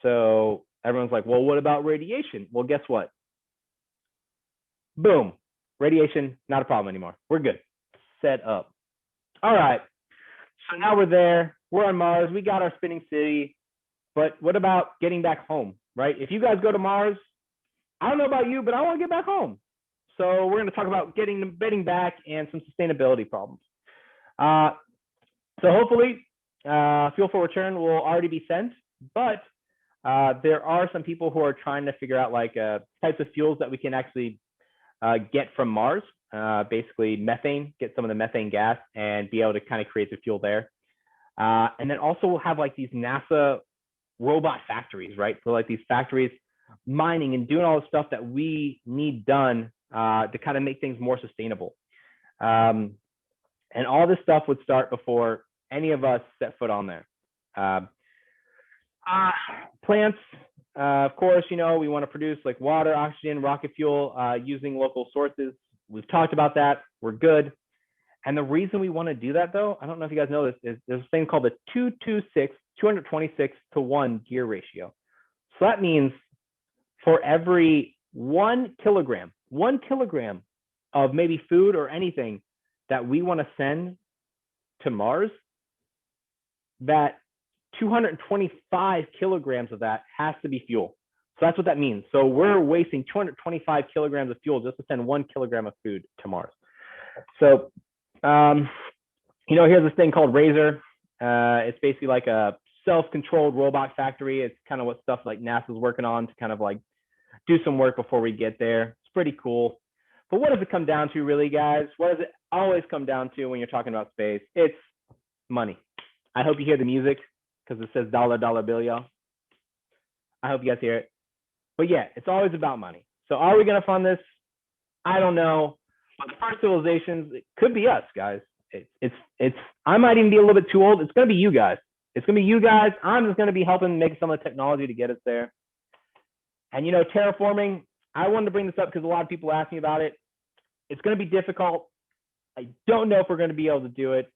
S3: So everyone's like, well, what about radiation? Well, guess what? Boom. Radiation, not a problem anymore. We're good. Set up. All right. So now we're there. We're on Mars. We got our spinning city. But what about getting back home, right? If you guys go to Mars, I don't know about you, but I want to get back home. So we're going to talk about getting back and some sustainability problems. So hopefully, fuel for return will already be sent, but there are some people who are trying to figure out like types of fuels that we can actually get from Mars, basically methane, get some of the methane gas and be able to kind of create the fuel there. And then also we'll have like these NASA robot factories, right? So like these factories mining and doing all the stuff that we need done to kind of make things more sustainable. And all this stuff would start before any of us set foot on there. Plants, of course, you know, we want to produce like water, oxygen, rocket fuel using local sources. We've talked about that. We're good. And the reason we want to do that, though, I don't know if you guys know this, is there's a thing called the 226 to 1 gear ratio. So that means for every 1 kilogram of maybe food or anything that we want to send to Mars, that 225 kilograms of that has to be fuel. So that's what that means. So we're wasting 225 kilograms of fuel just to send 1 kilogram of food to Mars. So, you know, here's this thing called Razor. It's basically like a self-controlled robot factory. It's kind of what stuff like NASA's working on to kind of like do some work before we get there. It's pretty cool. But what does it come down to really, guys? What does it always come down to when you're talking about space? It's money. I hope you hear the music because it says dollar, dollar bill, y'all. I hope you guys hear it. But yeah, it's always about money. So are we going to fund this? I don't know. But the first civilizations, it could be us, guys. It's I might even be a little bit too old. It's going to be you guys. It's going to be you guys. I'm just going to be helping make some of the technology to get us there. And, terraforming, I wanted to bring this up because a lot of people ask me about it. It's going to be difficult. I don't know if we're going to be able to do it.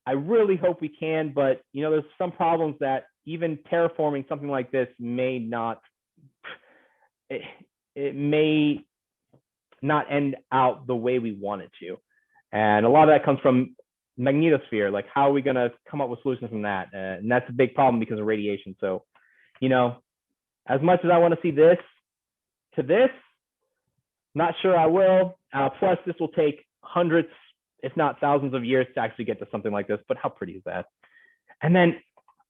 S3: I really hope we can, but, there's some problems that even terraforming something like this may not, it may not end out the way we want it to. And a lot of that comes from magnetosphere. Like, how are we going to come up with solutions from that? And that's a big problem because of radiation. So, as much as I want to see this to this, not sure I will. Plus, this will take hundreds, if not thousands of years to actually get to something like this. But how pretty is that? And then,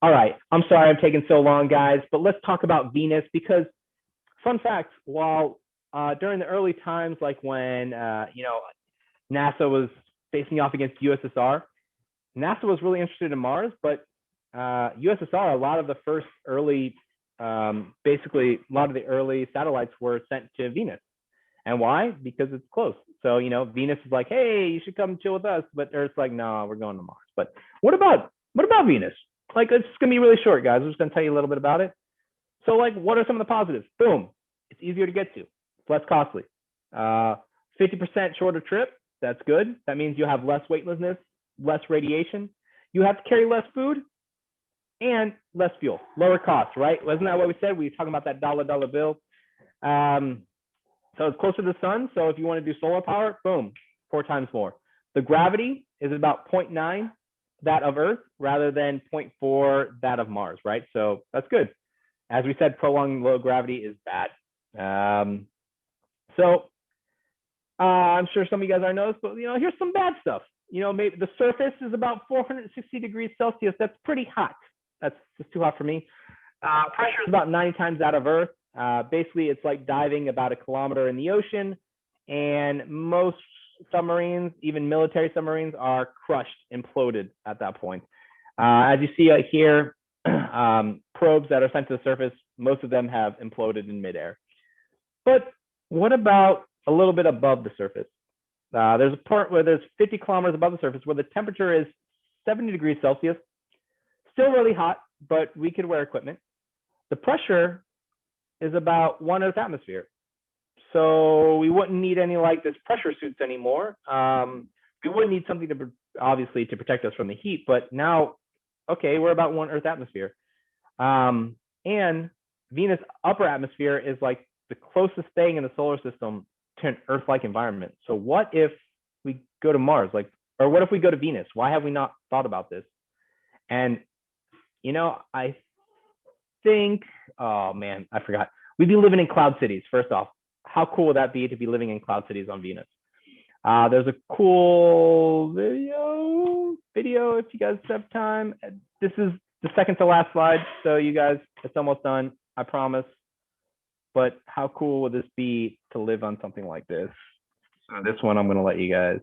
S3: all right, I'm sorry I'm taking so long, guys, but let's talk about Venus, because fun fact, while during the early times, like when, NASA was facing off against USSR, NASA was really interested in Mars, but USSR, a lot of the first early, basically a lot of the early satellites were sent to Venus. And why? Because it's close. So, Venus is like, hey, you should come chill with us. But Earth's like, no, we're going to Mars. But what about Venus? Like, it's going to be really short, guys. I'm just going to tell you a little bit about it. So, like, what are some of the positives? Boom. It's easier to get to. It's less costly. 50% shorter trip. That's good. That means you have less weightlessness, less radiation. You have to carry less food and less fuel. Lower cost, right? Wasn't that what we said? We were talking about that dollar bill. So it's closer to the sun. So if you want to do solar power, boom, 4 times more. The gravity is about 0.9 that of Earth rather than 0.4 that of Mars, right? So that's good. As we said, prolonged low gravity is bad. I'm sure some of you guys already know this, but here's some bad stuff. Maybe the surface is about 460 degrees Celsius. That's pretty hot. That's just too hot for me. Pressure is about 90 times that of Earth. Basically, it's like diving about 1 kilometer in the ocean, and most submarines, even military submarines, are crushed, imploded at that point. As you see here, probes that are sent to the surface, most of them have imploded in midair. But what about a little bit above the surface? There's a part where there's 50 kilometers above the surface where the temperature is 70 degrees Celsius, still really hot, but we could wear equipment. The pressure is about 1 Earth atmosphere. So we wouldn't need any like this pressure suits anymore. We wouldn't need something to obviously to protect us from the heat, but now, okay, we're about 1 Earth atmosphere. And Venus upper atmosphere is like the closest thing in the solar system to an Earth-like environment. So what if we go to Mars, or what if we go to Venus? Why have we not thought about this? And, I think, oh man, I forgot. We'd be living in cloud cities. First off, how cool would that be to be living in cloud cities on Venus? There's a cool video if you guys have time. This is the second to last slide. So you guys, it's almost done, I promise. But how cool would this be to live on something like this? So this one, I'm going to let you guys.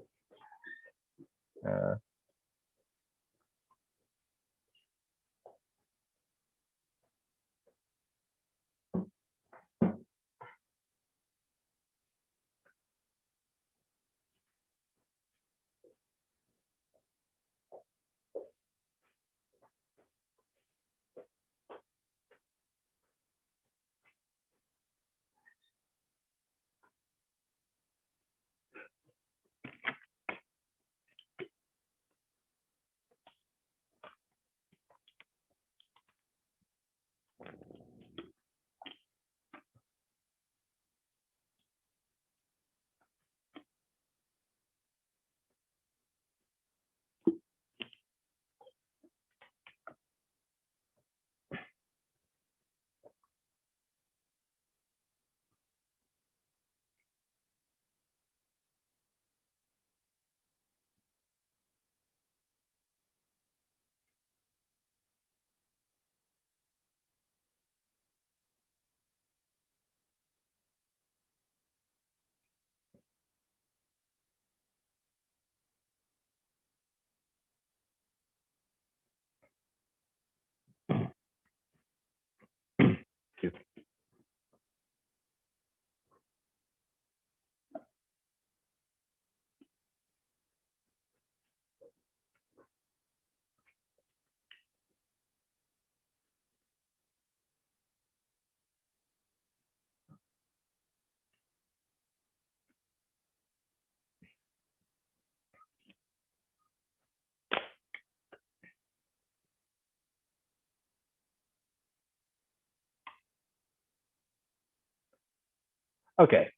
S3: Okay,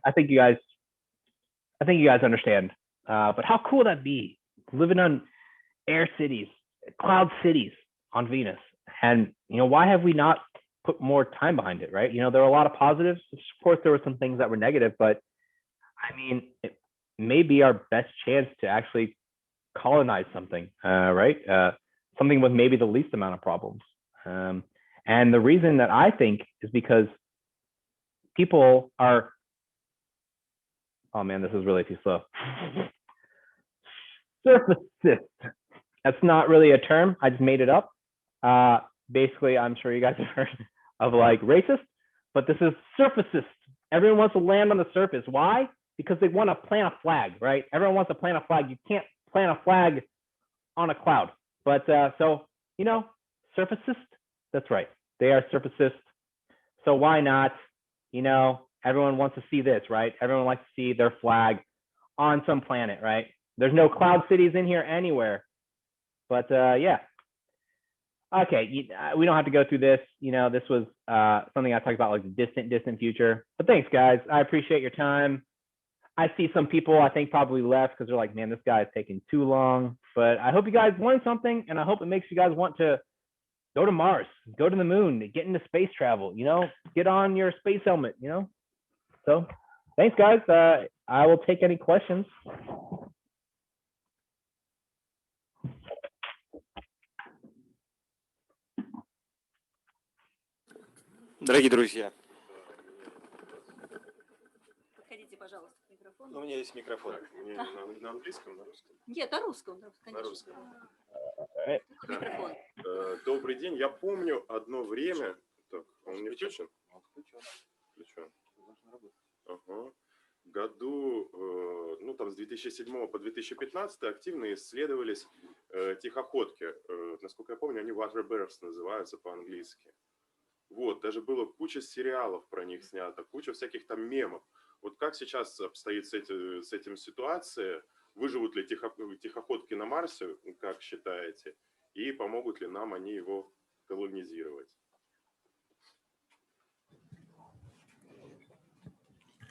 S3: I think you guys understand. But how cool would that be, living on air cities, cloud cities on Venus? And why have we not put more time behind it, right? There are a lot of positives. Of course, there were some things that were negative, but I mean, it may be our best chance to actually colonize something, right? Something with maybe the least amount of problems. And the reason that I think is because people are, oh man, this is really too slow. Surfacist. That's not really a term. I just made it up. Basically, I'm sure you guys have heard of like racist, but this is surfacist. Everyone wants to land on the surface. Why? Because they want to plant a flag, right? Everyone wants to plant a flag. You can't plant a flag on a cloud. But so, surfacist, that's right. They are surfacist. So why not, everyone wants to see this, right? Everyone likes to see their flag on some planet, right? There's no cloud cities in here anywhere. But yeah. Okay, we don't have to go through this. This was something I talked about, like the distant future. But thanks, guys. I appreciate your time. I see some people I think probably left because they're like, man, this guy is taking too long. But I hope you guys learned something, and I hope it makes you guys want to go to Mars, go to the moon, get into space travel, get on your space helmet, So thanks, guys. I will take any questions.
S2: Дорогие друзья,
S1: Подходите, пожалуйста, к микрофону.
S2: у меня есть микрофон.
S4: На английском, на русском?
S1: Нет, на русском, да, конечно.
S4: На русском.
S1: Микрофон.
S4: Добрый день. Я помню одно время... Так, он не включен? Он включен. Включен. Ага. Году, с 2007 по 2015 активно исследовались тихоходки. Насколько я помню, они waterbursts называются по-английски. Вот, даже было куча сериалов про них снято, куча всяких там мемов. Вот как сейчас обстоит с этим ситуация? Выживут ли тихоходки на Марсе, как считаете? И помогут ли нам они его колонизировать?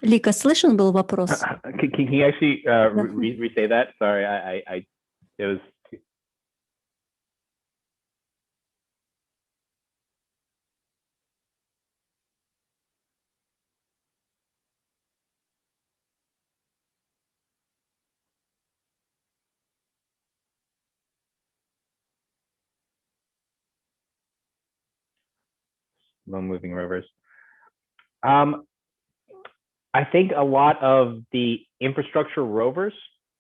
S1: Лика, слышен был вопрос?
S3: Can you actually re-say that? Sorry, it was... Slow moving rovers. I think a lot of the infrastructure rovers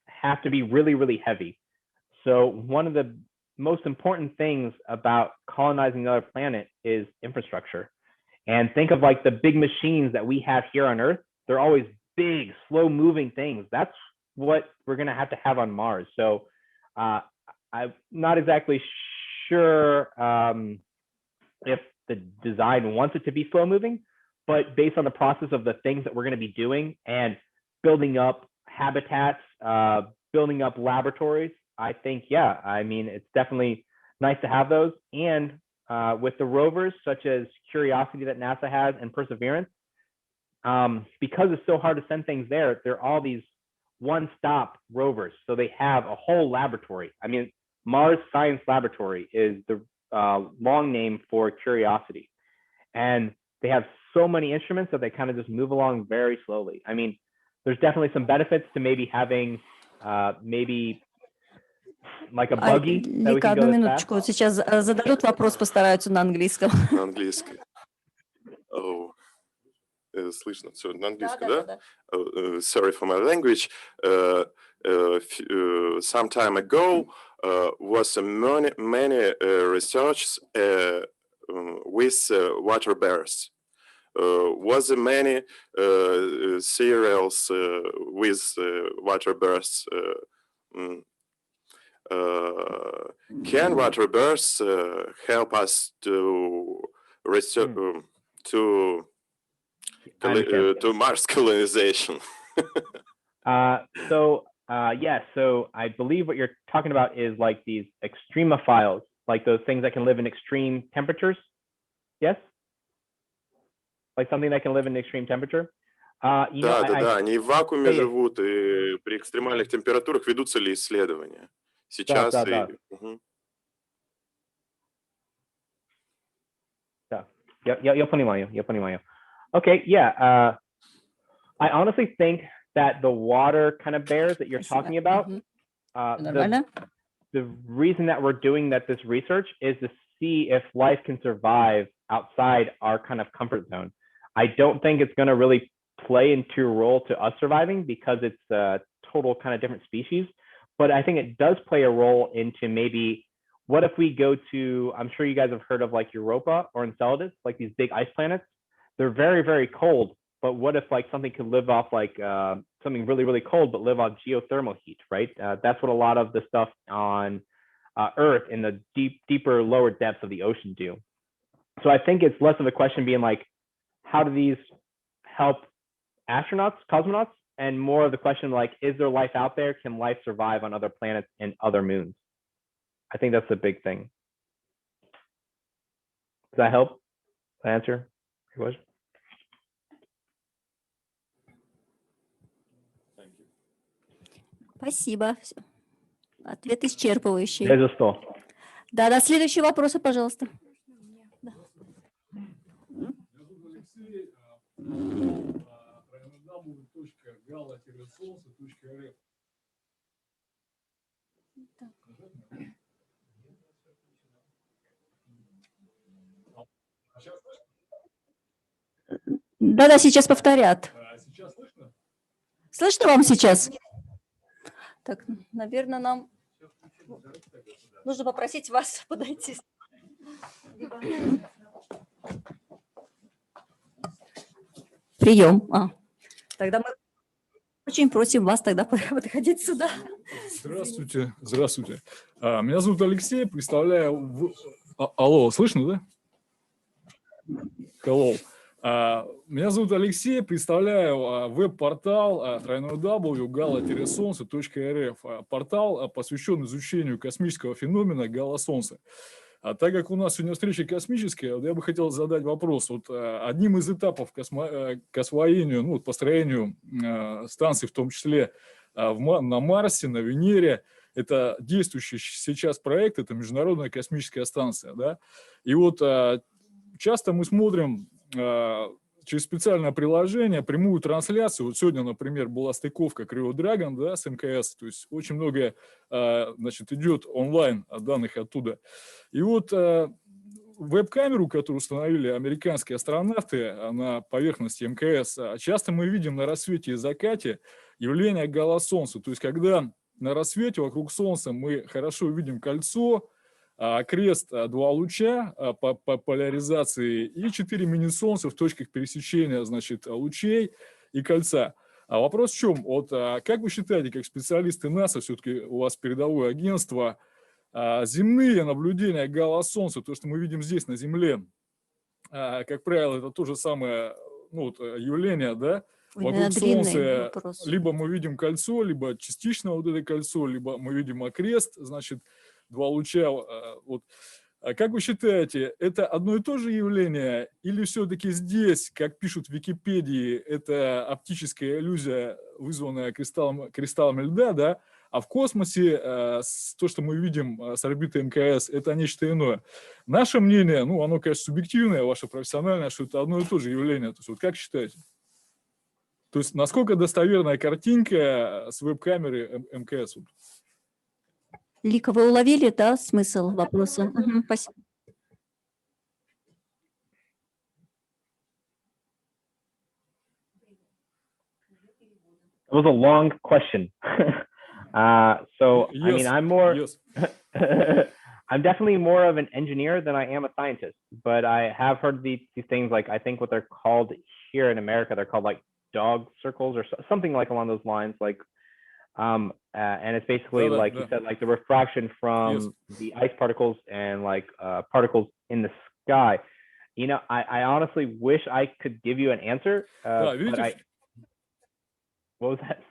S3: have to be really, really heavy. So one of the most important things about colonizing another planet is infrastructure. And think of like the big machines that we have here on Earth. They're always big, slow moving things. That's what we're going to have on Mars. So I'm not exactly sure if the design wants it to be slow moving, but based on the process of the things that we're going to be doing and building up habitats, building up laboratories, I think, yeah, I mean, it's definitely nice to have those. And with the rovers, such as Curiosity that NASA has and Perseverance, because it's so hard to send things there, they're all these one-stop rovers. So they have a whole laboratory. I mean, Mars Science Laboratory is the long name for Curiosity. And they have so many instruments that they kind of just move along very slowly. I mean, there's definitely some benefits to maybe having maybe like a buggy.
S1: Лика, одну минуточку. Сейчас зададут вопрос, постараются на английском.
S4: На английском. Слышно все на английском, да? Sorry for my language. Some time ago was many research with water bears. Was many serials with water bears. Can water bears help us to Mars colonization?
S3: So I believe what you're talking about is like these extremophiles, like those things that can live in extreme temperatures. Yes. like something that can live in extreme temperature.
S4: Да, они и в вакууме живут, и при экстремальных температурах ведутся ли исследования? Сейчас
S3: Да. Я понимаю. Okay, yeah. I honestly think that the water kind of bears that you're talking about, the reason that we're doing this research is to see if life can survive outside our kind of comfort zone. I don't think it's going to really play into a role to us surviving because it's a total kind of different species. But I think it does play a role into maybe what if we go to, I'm sure you guys have heard of like Europa or Enceladus, like these big ice planets. They're very, very cold. But what if like something could live off like something really, really cold, but live off geothermal heat, right? That's what a lot of the stuff on Earth in the deeper, lower depths of the ocean do. So I think it's less of a question being like, how do these help astronauts, cosmonauts, and more of the question like, is there life out there? Can life survive on other planets and other moons? I think that's the big thing. Does that help answer your question?
S1: Спасибо. Ответ исчерпывающий.
S3: Да,
S1: следующие вопросы, пожалуйста. Да, сейчас повторят. Слышно вам сейчас? Так, наверное, нам нужно попросить вас подойти. Прием. Тогда мы очень просим вас тогда подходить сюда.
S5: Здравствуйте. Меня зовут Алексей, представляю... Алло, слышно, да? Hello. Меня зовут Алексей, представляю веб-портал www.gala-солнце.rf. Портал посвящен изучению космического феномена гало-солнца. Так как у нас сегодня встреча космическая, я бы хотел задать вопрос. Одним из этапов к освоению, построению станций, в том числе на Марсе, на Венере, это действующий сейчас проект, это Международная космическая станция. Да? И часто мы смотрим через специальное приложение прямую трансляцию. Сегодня, например, была стыковка Crew Dragon, да, с МКС, то есть очень много идет онлайн данных оттуда. И веб-камеру, которую установили американские астронавты на поверхности МКС, часто мы видим на рассвете и закате явление гало-солнца. То есть когда на рассвете вокруг Солнца мы хорошо видим кольцо, крест, два луча по поляризации и 4 мини-солнца в точках пересечения, лучей и кольца. А вопрос в чем? Как вы считаете, как специалисты НАСА, все-таки у вас передовое агентство, земные наблюдения гало-солнца, то, что мы видим здесь на Земле, как правило, это то же самое явление, да? Вокруг Солнца либо мы видим кольцо, либо частично это кольцо, либо мы видим окрест, два луча. Как вы считаете, это одно и то же явление, или все-таки здесь, как пишут в Википедии, это оптическая иллюзия, вызванная кристаллами льда, да? А в космосе то, что мы видим с орбиты МКС, это нечто иное. Наше мнение, оно, конечно, субъективное, ваше профессиональное, что это одно и то же явление. То есть, как считаете? То есть, насколько достоверная картинка с веб-камеры МКС?
S1: Лика, вы уловили, да, смысл вопроса? Спасибо.
S3: It was a long question. So,
S5: yes,
S3: I mean, I'm more,
S5: yes.
S3: I'm definitely more of an engineer than I am a scientist, but I have heard these things, like, I think what they're called here in America, they're called like dog circles or something like along those lines, like, and it's basically you said, like the refraction from the ice particles and particles in the sky. I honestly wish I could give you an answer, but what was that?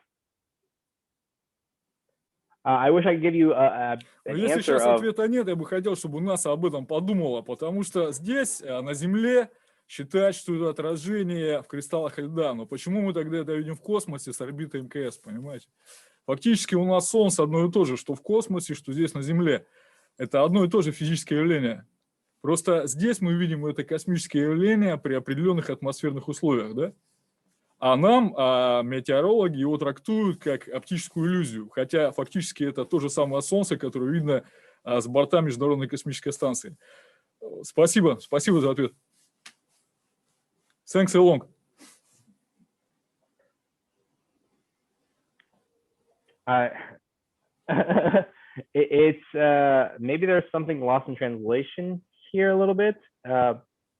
S3: I wish I could give you an
S5: Если
S3: answer
S5: сейчас
S3: of...
S5: ответа нет, я бы хотел, чтобы НАСА об этом подумала, потому что здесь, на Земле, считать, что это отражение в кристаллах льда. Но почему мы тогда это видим в космосе с орбитой МКС, понимаете? Фактически у нас Солнце одно и то же, что в космосе, что здесь на Земле. Это одно и то же физическое явление. Просто здесь мы видим это космическое явление при определенных атмосферных условиях, да? А нам, метеорологи, его трактуют как оптическую иллюзию, хотя фактически это то же самое Солнце, которое видно с борта Международной космической станции. Спасибо за ответ. Thanks a lot.
S3: It's maybe there's something lost in translation here a little bit,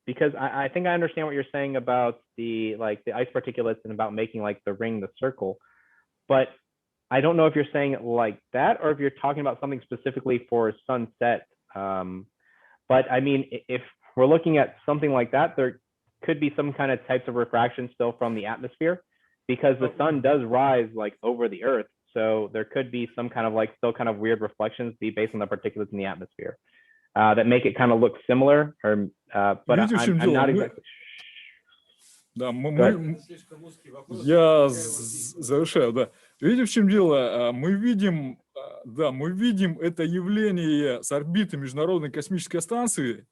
S3: because I think I understand what you're saying about the ice particulates and about making like the ring the circle, but I don't know if you're saying it like that or if you're talking about something specifically for sunset. But I mean, if we're looking at something like that, there could be some kind of types of refraction still from the atmosphere, because the sun does rise like over the earth. So there could be some kind of like still kind of weird reflections be based on the particulates in the atmosphere that make it kind of look similar, or but I'm not exactly.
S5: Да, я завершаю, да. Видите, в чем дело? Мы видим это явление с орбиты Международной космической станции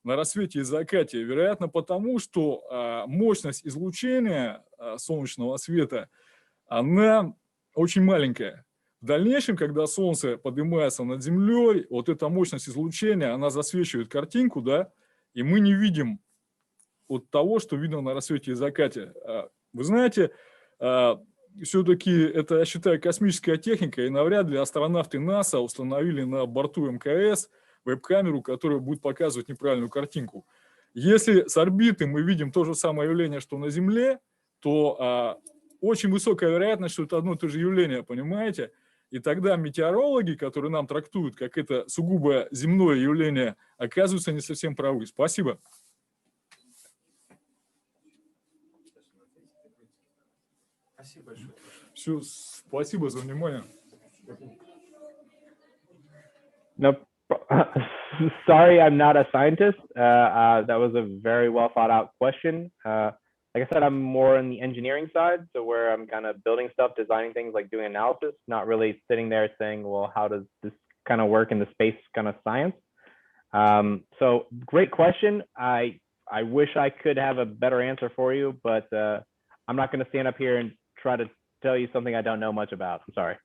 S5: на рассвете и закате, вероятно, потому что мощность излучения солнечного света, она очень маленькая. В дальнейшем, когда Солнце поднимается над Землей, вот эта мощность излучения, она засвечивает картинку, да, и мы не видим от того, что видно на рассвете и закате. Вы знаете, все-таки это, я считаю, космическая техника, и навряд ли астронавты НАСА установили на борту МКС веб-камеру, которая будет показывать неправильную картинку. Если с орбиты мы видим то же самое явление, что на Земле, то очень высокая вероятность, что это одно и то же явление, понимаете? И тогда метеорологи, которые нам трактуют как это сугубо земное явление, оказываются не совсем правы. Спасибо.
S2: Спасибо большое.
S5: Все, спасибо за внимание.
S3: No, sorry, I'm not a scientist. That was a very well thought out question. Like I said, I'm more on the engineering side, so where I'm kind of building stuff, designing things, like doing analysis, not really sitting there saying, well, how does this kind of work in the space kind of science? So great question. I wish I could have a better answer for you, but I'm not going to stand up here and try to tell you something I don't know much about. I'm sorry.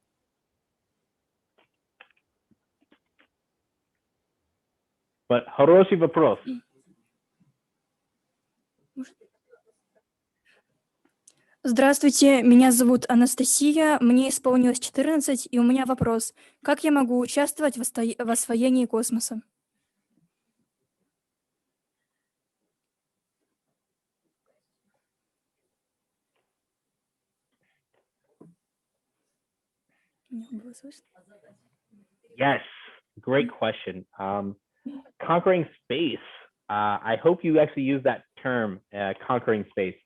S3: But хороший вопрос.
S6: Здравствуйте, меня зовут Анастасия, мне исполнилось 14, и у меня вопрос. Как я могу участвовать в освоении космоса?
S3: Yes, great question. Conquering space. I hope you actually use that term, conquering space.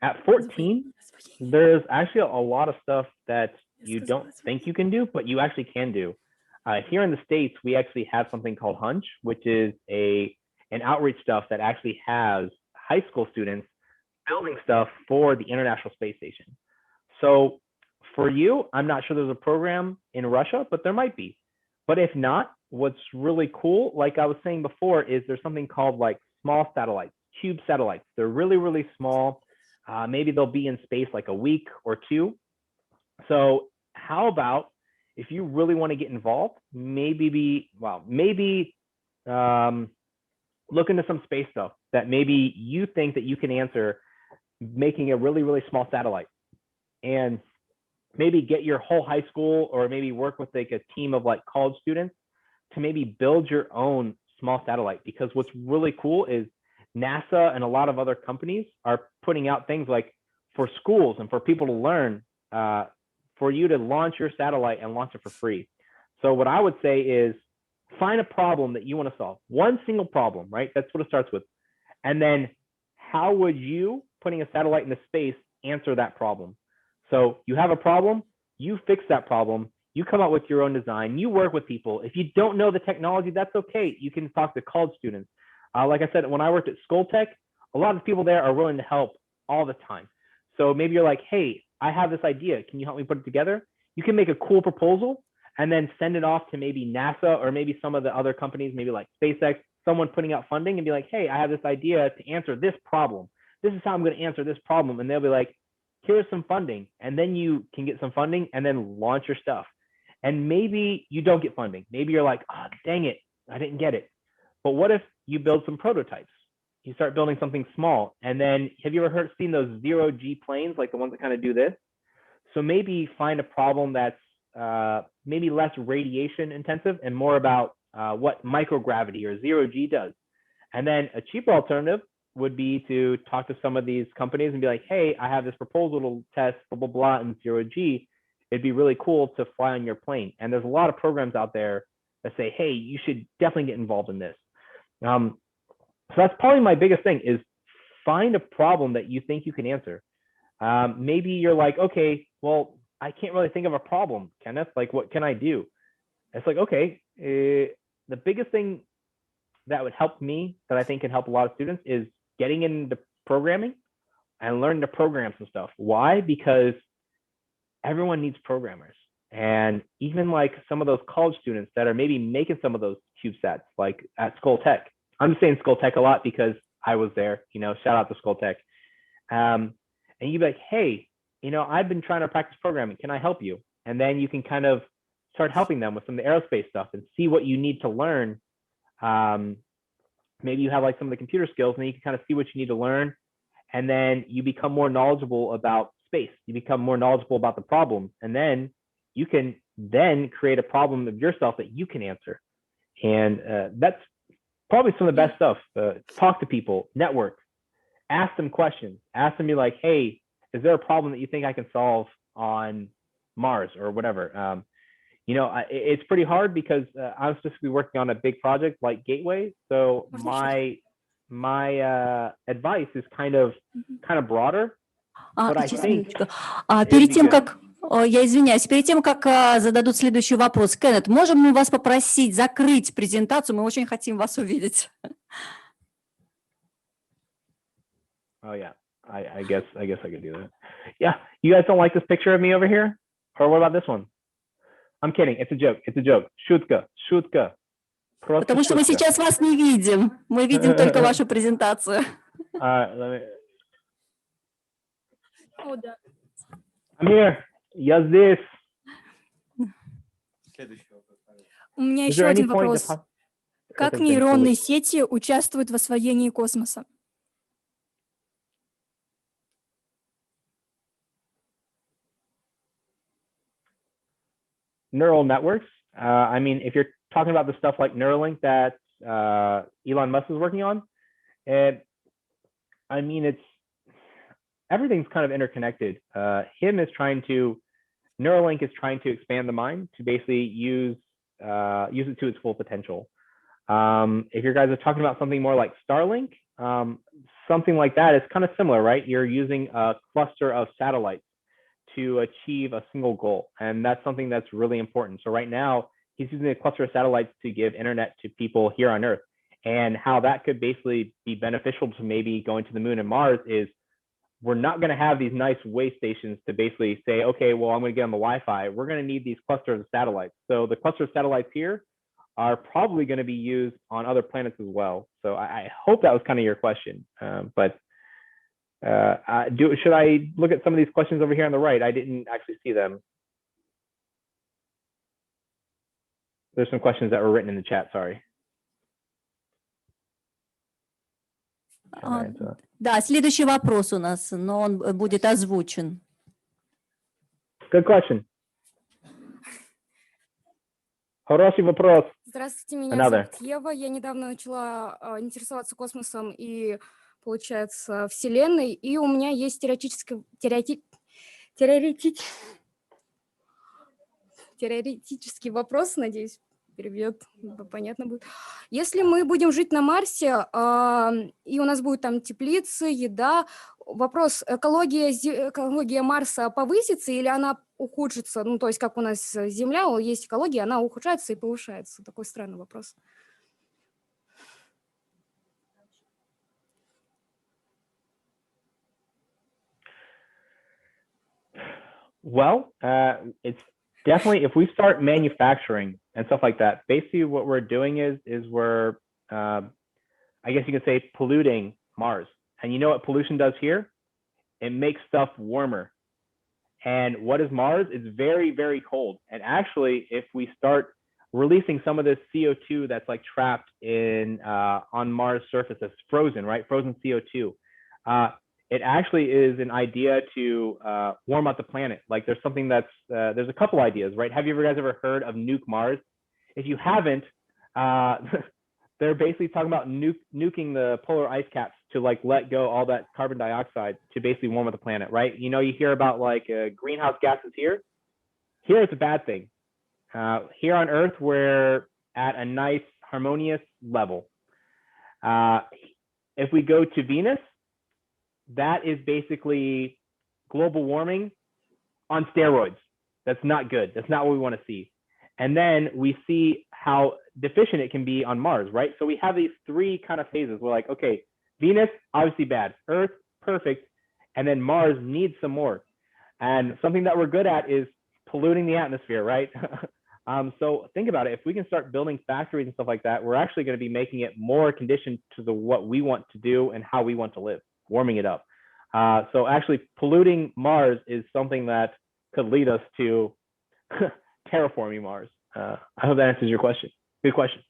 S3: At 14, there's actually a lot of stuff that you don't think you can do, but you actually can do. Here in the States, we actually have something called Hunch, which is an outreach stuff that actually has high school students building stuff for the International Space Station. So for you, I'm not sure there's a program in Russia, but there might be. But if not, what's really cool, like I was saying before, is there's something called like small satellites, cube satellites. They're really, really small. Maybe they'll be in space like a week or two. So how about if you really want to get involved, maybe look into some space stuff that maybe you think that you can answer, making a really, really small satellite, and maybe get your whole high school or maybe work with like a team of like college students to maybe build your own small satellite. Because what's really cool is NASA and a lot of other companies are putting out things like for schools and for people to learn, for you to launch your satellite and launch it for free. So what I would say is find a problem that you want to solve, one single problem, right? That's what it starts with. And then how would you, putting a satellite into space, answer that problem? So you have a problem, you fix that problem, you come up with your own design, you work with people. If you don't know the technology, that's okay. You can talk to college students. like I said, when I worked at Skulltech, a lot of people there are willing to help all the time. So maybe you're like, hey, I have this idea. Can you help me put it together? You can make a cool proposal and then send it off to maybe NASA or maybe some of the other companies, maybe like SpaceX, someone putting out funding and be like, hey, I have this idea to answer this problem. This is how I'm going to answer this problem. And they'll be like, here's some funding. And then you can get some funding and then launch your stuff. And maybe you don't get funding. Maybe you're like, oh, dang it, I didn't get it. But what if you build some prototypes? You start building something small. And then have you ever seen those 0G planes, like the ones that kind of do this? So maybe find a problem that's maybe less radiation intensive and more about what microgravity or 0G does. And then a cheaper alternative would be to talk to some of these companies and be like, hey, I have this proposal to test blah, blah, blah in 0G. It'd be really cool to fly on your plane. And there's a lot of programs out there that say, hey, you should definitely get involved in this. So that's probably my biggest thing is find a problem that you think you can answer. Maybe you're like, okay, well, I can't really think of a problem, Kenneth. Like, what can I do? It's like, okay, the biggest thing that would help me that I think can help a lot of students is getting into programming and learning to program some stuff. Why? Because everyone needs programmers. And even like some of those college students that are maybe making some of those CubeSats, like at Skulltech. I'm just saying Skulltech a lot because I was there, you know, shout out to Skulltech. And you'd be like, hey, you know, I've been trying to practice programming. Can I help you? And then you can kind of start helping them with some of the aerospace stuff and see what you need to learn. Maybe you have like some of the computer skills and then you can kind of see what you need to learn. And then you become more knowledgeable about space. You become more knowledgeable about the problem. And then you can then create a problem of yourself that you can answer. And that's probably some of the best stuff. Talk to people, network, ask them questions, ask them, be like, hey, is there a problem that you think I can solve on Mars or whatever? You know, it's pretty hard because I'm specifically working on a big project like Gateway. So my advice is kind of broader. But I think
S1: перед тем, как я извиняюсь, перед тем, как зададут следующий вопрос, Кеннет, можем мы вас попросить закрыть презентацию? Мы очень хотим вас увидеть.
S3: Oh yeah, I guess I could do that. Yeah, you guys don't like this picture of me over here, or what about this one? I'm kidding. It's a joke. It's a joke. Шутка.
S1: Потому что мы сейчас вас не видим. Мы видим только вашу презентацию.
S3: I'm here. Я здесь.
S6: У меня еще один вопрос. Как нейронные сети участвуют в освоении космоса?
S3: Neural networks. I mean, if you're talking about the stuff like Neuralink that Elon Musk is working on, I mean, everything's kind of interconnected. Neuralink is trying to expand the mind to basically use it to its full potential. If you guys are talking about something more like Starlink, something like that is kind of similar, right? You're using a cluster of satellites to achieve a single goal. And that's something that's really important. So right now, he's using a cluster of satellites to give internet to people here on Earth. And how that could basically be beneficial to maybe going to the moon and Mars is we're not going to have these nice way stations to basically say, okay, well, I'm going to get on the Wi-Fi. We're going to need these clusters of satellites. So the cluster of satellites here are probably going to be used on other planets as well. So I hope that was kind of your question. Should I look at some of these questions over here on the right? I didn't actually see them. There's some questions that were written in the chat, sorry.
S1: Да, следующий вопрос у нас, но он будет озвучен.
S3: Good question. Хороший вопрос.
S7: Здравствуйте, меня зовут Ева. Я недавно начала интересоваться космосом и, получается, Вселенной. И у меня есть теоретический вопрос, надеюсь, переведет, понятно будет. Если мы будем жить на Марсе, и у нас будет там теплицы, еда, вопрос, экология Марса повысится или она ухудшится? Ну, то есть, как у нас Земля, есть экология, она ухудшается и повышается. Такой странный вопрос.
S3: Well, it's definitely, if we start manufacturing and stuff like that, basically what we're doing is we're, I guess you could say, polluting Mars. And you know what pollution does here? It makes stuff warmer. And what is Mars? It's very, very cold. And actually, if we start releasing some of this CO2 that's like trapped in on Mars surface that's frozen, right? Frozen CO2. It actually is an idea to warm up the planet. Like there's something that's, there's a couple ideas, right? Have you guys ever heard of Nuke Mars? If you haven't, they're basically talking about nuking the polar ice caps to like let go all that carbon dioxide to basically warm up the planet, right? You know, you hear about like greenhouse gases here. Here it's a bad thing. Here on Earth, we're at a nice harmonious level. If we go to Venus, that is basically global warming on steroids. That's not good. That's not what we want to see. And then we see how deficient it can be on Mars, right? So we have these three kind of phases. We're like, okay, Venus, obviously bad. Earth, perfect. And then Mars needs some more. And something that we're good at is polluting the atmosphere, right? So think about it. If we can start building factories and stuff like that, we're actually going to be making it more conditioned to what we want to do and how we want to live, warming it up. So actually polluting Mars is something that could lead us to terraforming Mars. I hope that answers your question. Good question.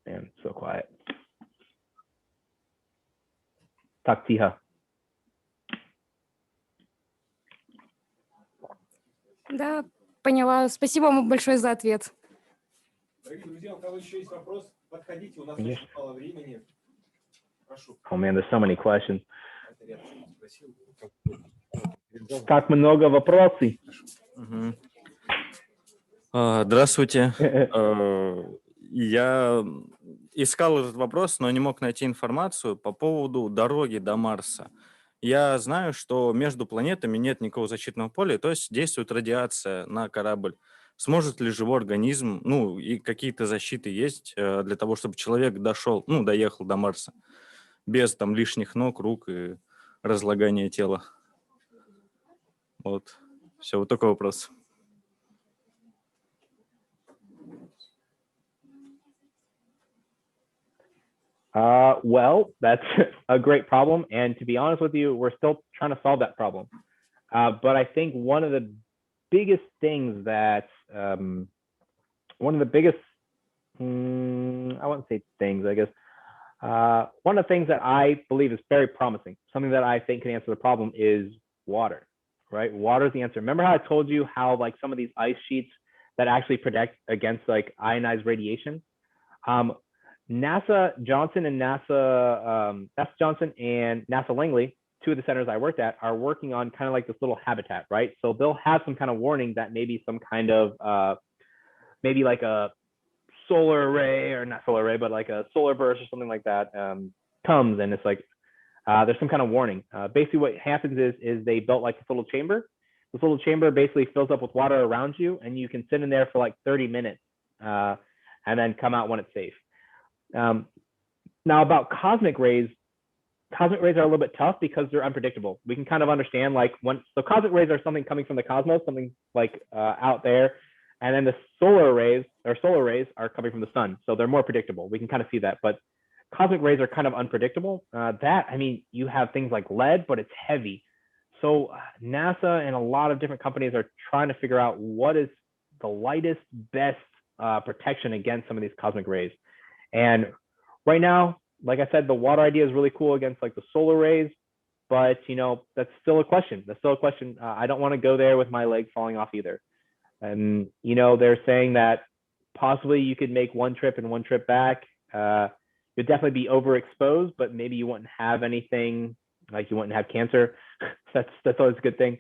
S3: Man, so quiet. Так тихо.
S7: Да, поняла. Спасибо вам большое за ответ.
S2: Дорогие друзья, у кого еще есть вопрос, подходите, у нас очень мало времени. Прошу.
S3: Oh man, there's so many questions. Как много вопросов.
S8: Здравствуйте. Я искал этот вопрос, но не мог найти информацию по поводу дороги до Марса. Я знаю, что между планетами нет никакого защитного поля, то есть действует радиация на корабль. Сможет ли живой организм, ну и какие-то защиты есть для того, чтобы человек доехал до Марса без там лишних ног, рук и разлагания тела? Вот. Все, вот такой вопрос.
S3: Well, that's a great problem. And to be honest with you, we're still trying to solve that problem. But I think one of the biggest things that, I wouldn't say things, I guess. One of the things that I believe is very promising, something that I think can answer the problem is water, right? Water is the answer. Remember how I told you how like some of these ice sheets that actually protect against like ionized radiation? NASA Johnson and NASA Langley, two of the centers I worked at, are working on kind of like this little habitat, right? So they'll have some kind of warning that maybe some kind of, maybe like a solar array, or not solar array, but like a solar burst or something like that comes, and it's like, there's some kind of warning. Basically what happens is they built like this little chamber. This little chamber basically fills up with water around you, and you can sit in there for like 30 minutes and then come out when it's safe. Now about cosmic rays are a little bit tough because they're unpredictable. We can kind of understand like so cosmic rays are something coming from the cosmos, something like out there, and then the solar rays are coming from the sun, so they're more predictable. We can kind of see that, but cosmic rays are kind of unpredictable. You have things like lead, but it's heavy. So NASA and a lot of different companies are trying to figure out what is the lightest, best protection against some of these cosmic rays. And right now, like I said, the water idea is really cool against like the solar rays, but that's still a question. I don't want to go there with my leg falling off either. And they're saying that possibly you could make one trip and one trip back. You'd definitely be overexposed, but maybe you wouldn't have anything, like you wouldn't have cancer. That's always a good thing.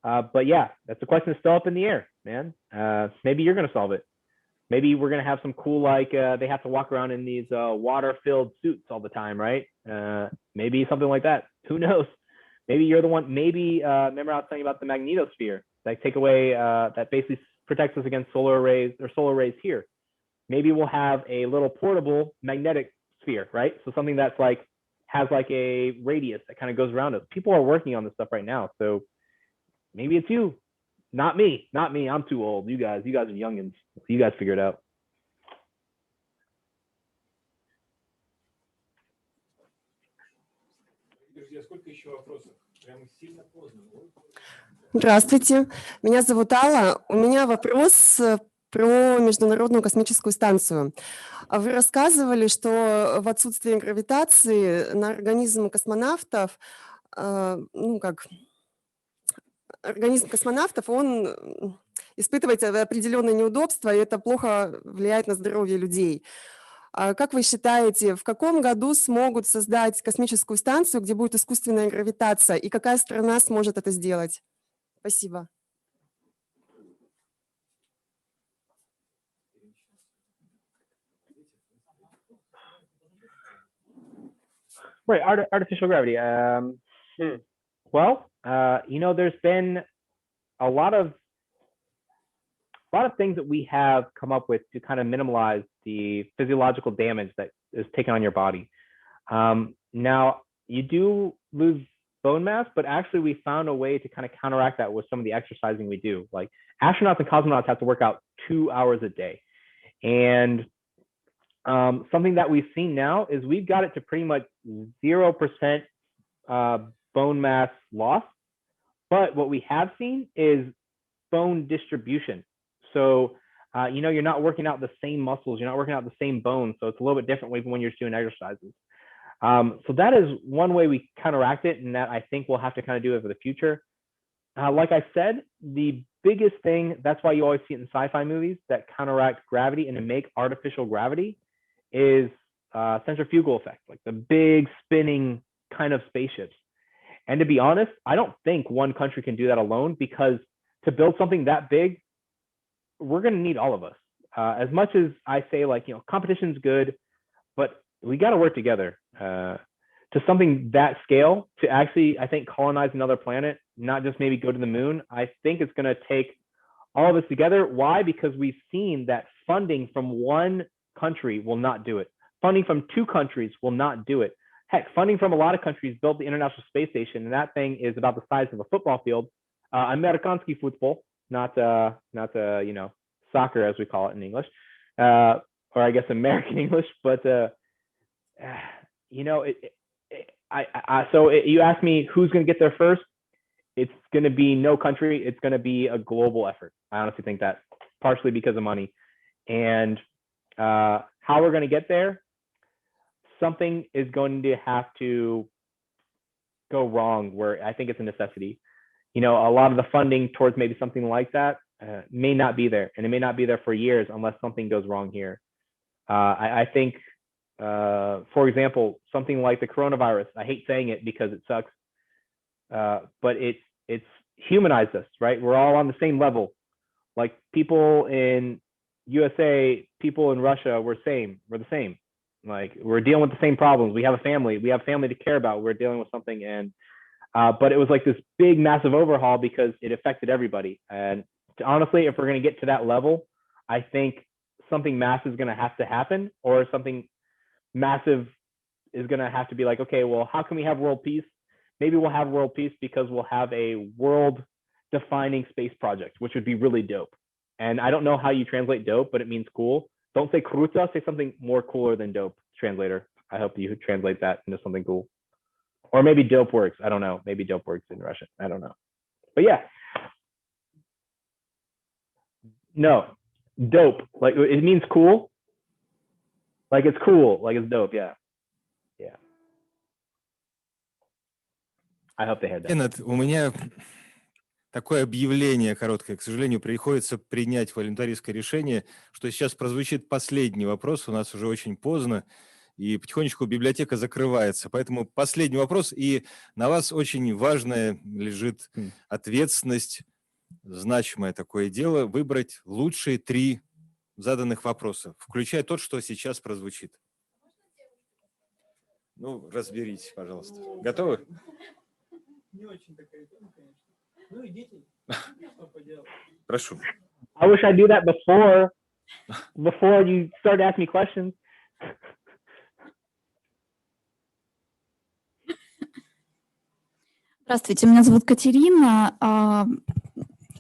S3: But yeah, that's a question that's still up in the air, man. Maybe you're gonna solve it. Maybe we're gonna have some cool, like they have to walk around in these water-filled suits all the time, right? Maybe something like that. Who knows? Maybe you're the one. Maybe remember I was telling you about the magnetosphere that take away that basically protects us against solar rays here. Maybe we'll have a little portable magnetic sphere, right? So something that's like has like a radius that kind of goes around us. People are working on this stuff right now. So maybe it's you, not me. I'm too old. You guys are youngins. You guys figure it out.
S9: Здравствуйте, меня зовут Алла. У меня вопрос про Международную космическую станцию. Вы рассказывали, что в отсутствии гравитации на организм космонавтов, организм космонавтов, он испытывает определенные неудобства, и это плохо влияет на здоровье людей. Как вы считаете, в каком году смогут создать космическую станцию, где будет искусственная гравитация, и какая страна сможет это сделать? Спасибо.
S3: Right, artificial gravity. Well, there's been a lot of things that we have come up with to kind of minimize the physiological damage that is taken on your body. Now, you do lose bone mass, but actually we found a way to kind of counteract that with some of the exercising we do. Like astronauts and cosmonauts have to work out 2 hours a day. And something that we've seen now is we've got it to pretty much 0% bone mass loss. But what we have seen is bone distribution. So, you're not working out the same muscles, you're not working out the same bones. So it's a little bit different when you're doing exercises. So that is one way we counteract it, and that I think we'll have to kind of do it for the future. Like I said, the biggest thing, that's why you always see it in sci-fi movies that counteract gravity and to make artificial gravity is centrifugal effect, like the big spinning kind of spaceships. And to be honest, I don't think one country can do that alone, because to build something that big, we're going to need all of us. As much as I say, like, competition's good, but we got to work together to something that scale to actually, I think, colonize another planet, not just maybe go to the moon. I think it's going to take all of us together. Why? Because we've seen that funding from one country will not do it. Funding from 2 countries will not do it. Heck, funding from a lot of countries built the International Space Station, and that thing is about the size of a football field. Amerikanski football, not soccer as we call it in English, or I guess American English. But so you ask me who's going to get there first. It's going to be no country. It's going to be a global effort. I honestly think that, partially because of money. And how we're going to get there, something is going to have to go wrong where I think it's a necessity. A lot of the funding towards maybe something like that may not be there, and it may not be there for years unless something goes wrong here. I think, for example, something like the coronavirus, I hate saying it because it sucks, but it's humanized us, right? We're all on the same level. Like people in USA, people in Russia, we're the same. Like we're dealing with the same problems. We have a family to care about. We're dealing with something, and but it was like this big, massive overhaul because it affected everybody. And honestly, if we're going to get to that level, I think something massive is going to have to happen, or something massive is going to have to be like, okay, well, how can we have world peace? Maybe we'll have world peace because we'll have a world-defining space project, which would be really dope. And I don't know how you translate dope, but it means cool. Don't say kruta, say something more cooler than dope, translator. I hope you translate that into something cool. Or maybe dope works. I don't know. Maybe dope works in Russian. I don't know. But yeah. No, dope. Like it means cool. Like it's cool. Like it's dope. Yeah. Yeah. I hope they heard that.
S10: Кеннет, у меня такое объявление короткое. К сожалению, приходится принять волюнтаристское решение, что сейчас прозвучит последний вопрос. У нас уже очень поздно, и потихонечку библиотека закрывается. Поэтому последний вопрос, и на вас очень важная лежит ответственность, значимое такое дело, выбрать лучшие 3 заданных вопроса, включая тот, что сейчас прозвучит. Ну, разберитесь, пожалуйста. Готовы?
S11: Не очень такая тема, конечно. Ну, идите, что поделать.
S10: Прошу.
S3: I wish I do that before you start asking me questions.
S6: Здравствуйте, меня зовут Катерина.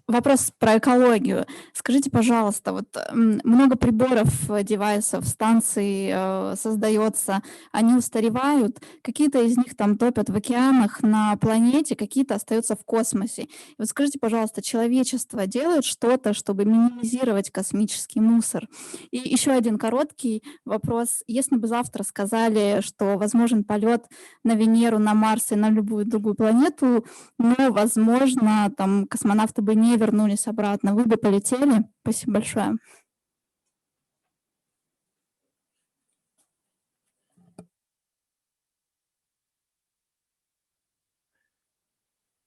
S6: Вопрос про экологию. Скажите, пожалуйста, вот много приборов, девайсов, станций создается, они устаревают, какие-то из них там топят в океанах на планете, какие-то остаются в космосе. И вот скажите, пожалуйста, человечество делает что-то, чтобы минимизировать космический мусор? И еще один короткий вопрос. Если бы завтра сказали, что возможен полет на Венеру, на Марс и на любую другую планету, но, возможно, там космонавты бы не вернулись обратно. Вы бы полетели? Спасибо большое.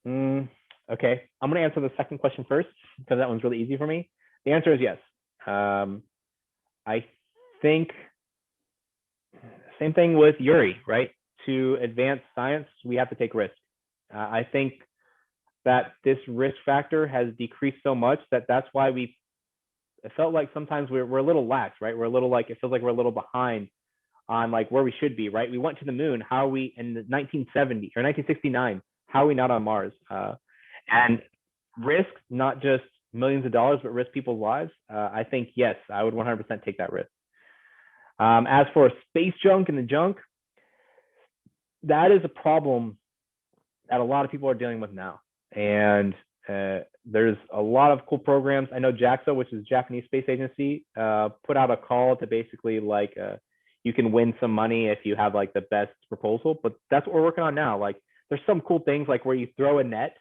S3: Okay, I'm going to answer the second question first because that one's really easy for me. The answer is yes. I think same thing with Yuri, right? To advance science, we have to take risks. I think that this risk factor has decreased so much that that's why it felt like sometimes we're a little lax, right? We're a little like, it feels like we're a little behind on like where we should be, right? We went to the moon. How are we in 1970 or 1969? How are we not on Mars? And risk, not just millions of dollars, but risk people's lives. I think, yes, I would 100% take that risk. As for space junk and the junk, that is a problem that a lot of people are dealing with now. And there's a lot of cool programs. I know JAXA, which is Japanese Space Agency, put out a call to basically like, you can win some money if you have like the best proposal, but that's what we're working on now. Like there's some cool things like where you throw a net,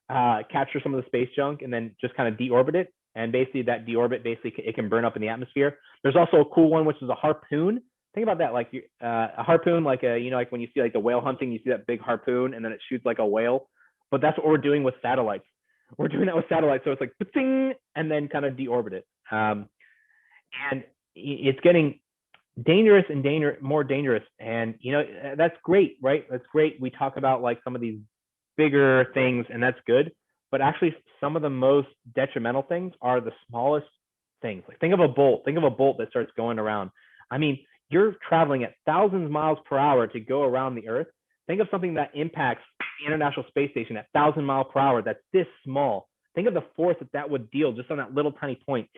S3: capture some of the space junk and then just kind of deorbit it. And basically that deorbit, basically it can burn up in the atmosphere. There's also a cool one, which is a harpoon. Think about that, like a harpoon, like like when you see like the whale hunting, you see that big harpoon and then it shoots like a whale. But that's what we're doing with satellites. We're doing that with satellites. So it's like, and then kind of deorbit it. And it's getting dangerous and more dangerous. And, that's great, right? That's great. We talk about like some of these bigger things and that's good. But actually some of the most detrimental things are the smallest things. Like think of a bolt that starts going around. I mean, you're traveling at thousands of miles per hour to go around the Earth. Think of something that impacts the International Space Station at 1,000 miles per hour. That's this small. Think of the force that would deal just on that little tiny point.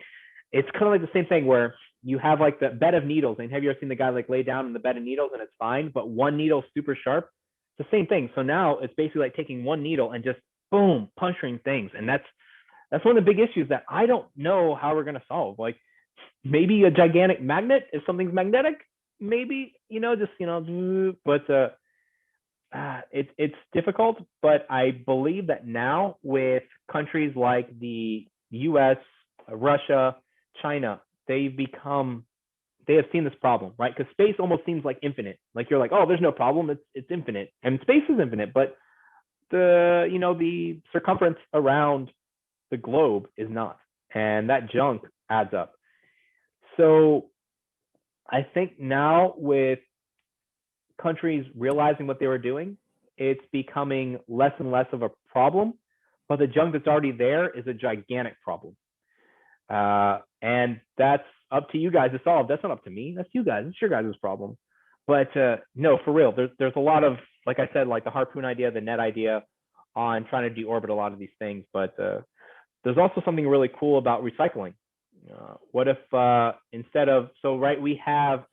S3: It's kind of like the same thing where you have like the bed of needles. And have you ever seen the guy like lay down in the bed of needles and it's fine, but one needle super sharp? It's the same thing. So now it's basically like taking one needle and just boom, puncturing things. And that's one of the big issues that I don't know how we're going to solve. Like maybe a gigantic magnet if something's magnetic, maybe, but it's difficult. But I believe that now with countries like the US, Russia, China, they have seen this problem, right? Because space almost seems like infinite. Like you're like, oh, there's no problem. It's infinite, and space is infinite, but the circumference around the globe is not, and that junk adds up. So I think now with countries realizing what they were doing, it's becoming less and less of a problem, but the junk that's already there is a gigantic problem. And that's up to you guys to solve. That's not up to me. That's you guys. It's your guys' problem. But no, for real, there's a lot of, like I said, like the harpoon idea, the net idea on trying to deorbit a lot of these things. But there's also something really cool about recycling. What if instead of, so right, we have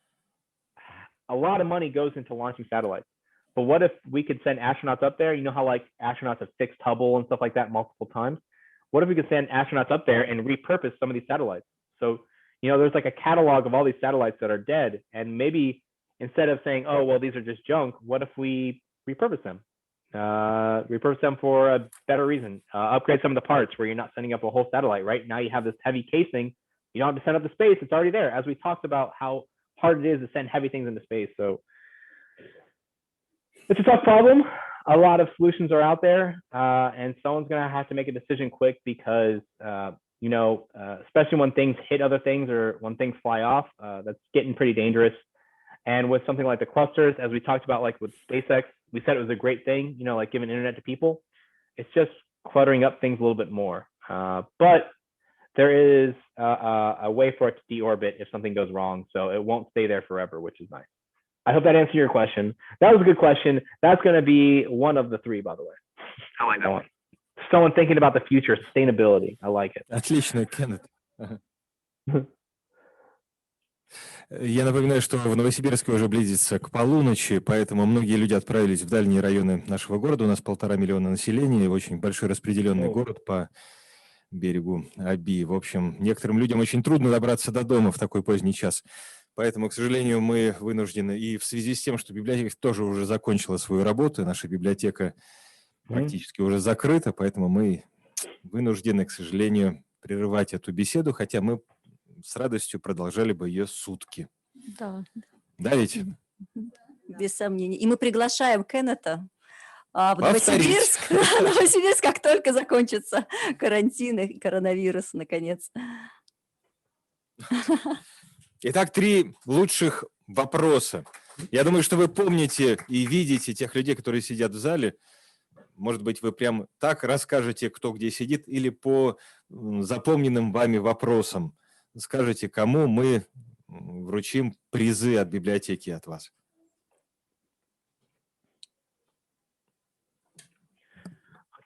S3: a lot of money goes into launching satellites. But what if we could send astronauts up there? You know how like astronauts have fixed Hubble and stuff like that multiple times? What if we could send astronauts up there and repurpose some of these satellites? So, there's like a catalog of all these satellites that are dead. And maybe instead of saying, oh, well, these are just junk, what if we repurpose them? Repurpose them for a better reason. Upgrade some of the parts where you're not sending up a whole satellite, right? Now you have this heavy casing. You don't have to send up the space. It's already there. As we talked about how hard it is to send heavy things into space. So it's a tough problem. A lot of solutions are out there, and someone's going to have to make a decision quick because, especially when things hit other things or when things fly off, that's getting pretty dangerous. And with something like the clusters, as we talked about, like with SpaceX, we said it was a great thing, like giving internet to people. It's just cluttering up things a little bit more. But there is a way for it to deorbit if something goes wrong. So it won't stay there forever, which is nice. I hope that answered your question. That was a good question. That's going to be one of the three, by the way. I like that one. Someone thinking about the future, sustainability. I like it.
S10: Отлично, Кеннет. Я напоминаю, что в Новосибирске уже близится к полуночи, поэтому многие люди отправились в дальние районы нашего города. У нас 1,5 миллиона населения, очень большой распределенный город по берегу Оби. В общем, некоторым людям очень трудно добраться до дома в такой поздний час. Поэтому, к сожалению, мы вынуждены, и в связи с тем, что библиотека тоже уже закончила свою работу, наша библиотека практически уже закрыта, поэтому мы вынуждены, к сожалению, прерывать эту беседу, хотя мы с радостью продолжали бы ее сутки.
S1: Да.
S10: Да ведь?
S1: Без сомнений. И мы приглашаем Кеннета в
S10: Повторить.
S1: Новосибирск, как только закончится карантин и коронавирус, наконец.
S10: Итак, 3 лучших вопроса. Я думаю, что вы помните и видите тех людей, которые сидят в зале. Может быть, вы прям так расскажете, кто где сидит, или по запомненным вами вопросам скажете, кому мы вручим призы от библиотеки от вас.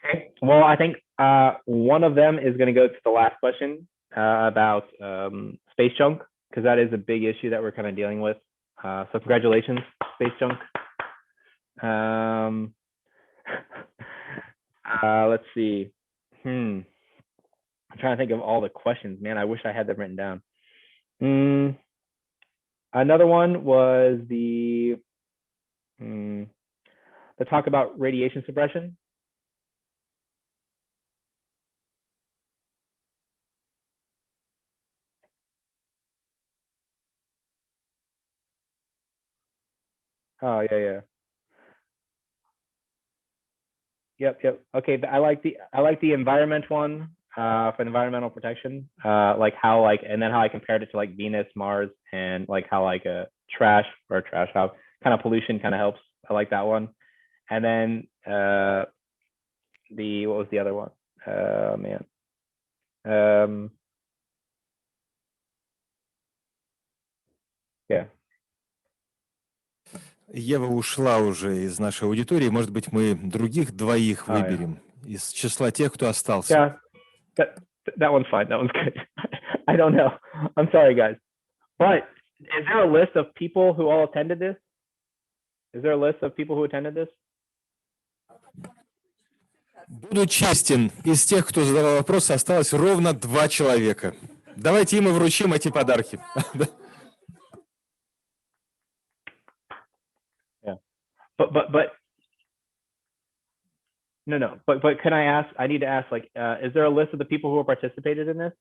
S3: Okay. Well, I think one of them is going to go to the last question about space junk, because that is a big issue that we're kind of dealing with. So congratulations, space junk. Let's see. I'm trying to think of all the questions. Man, I wish I had them written down. Another one was the talk about radiation suppression. Oh, yeah. Yep. Okay, I like the environment one for environmental protection. Like how and then how I compared it to like Venus, Mars, and like how like a trash how kind of pollution kind of helps. I like that one. And then what was the other one? Yeah.
S10: Ева ушла уже из нашей аудитории. Может быть, мы других 2 выберем из числа тех, кто остался.
S3: Yeah, that one's fine. That one's good. I don't know. I'm sorry, guys. But is there a list of people who all attended this? Is there a list of people who attended this?
S10: Буду честен, из тех, кто задавал вопросы, осталось ровно 2 человека. Давайте им и вручим эти подарки.
S3: But no. But can I ask? I need to ask. Like, is there a list of the people who participated in this?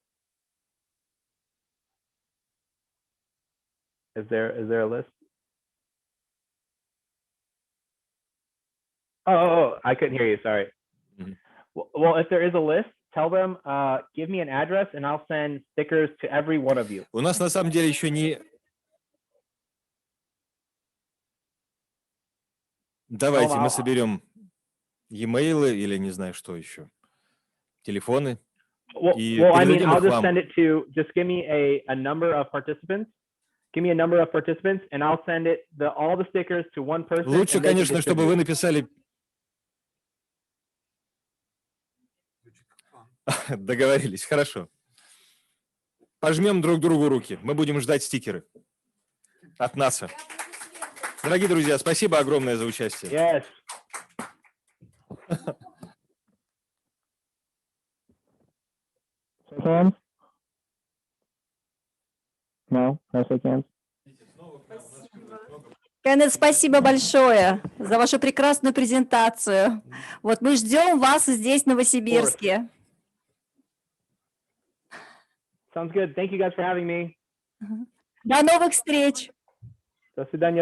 S3: Is there a list? Oh, I couldn't hear you. Sorry. Mm-hmm. Well, if there is a list, tell them. Give me an address, and I'll send stickers to every one of you.
S10: У нас на самом деле еще не. Давайте мы соберем e-mailы или не знаю что еще, телефоны.
S3: Well, I mean, I'll just send it to. Just give me a number of participants. Give me a number of participants, and I'll send it all the stickers to one person.
S10: Лучше, конечно, чтобы вы написали. Договорились, хорошо. Пожмем друг другу руки. Мы будем ждать стикеры от НАСА. Дорогие друзья, спасибо огромное за участие.
S3: Yes. No, shake hands.
S1: Кеннет, спасибо большое за вашу прекрасную презентацию. Вот мы ждем вас здесь, в Новосибирске.
S3: Sounds good. Thank you guys for having me.
S1: До новых встреч.
S3: До свидания.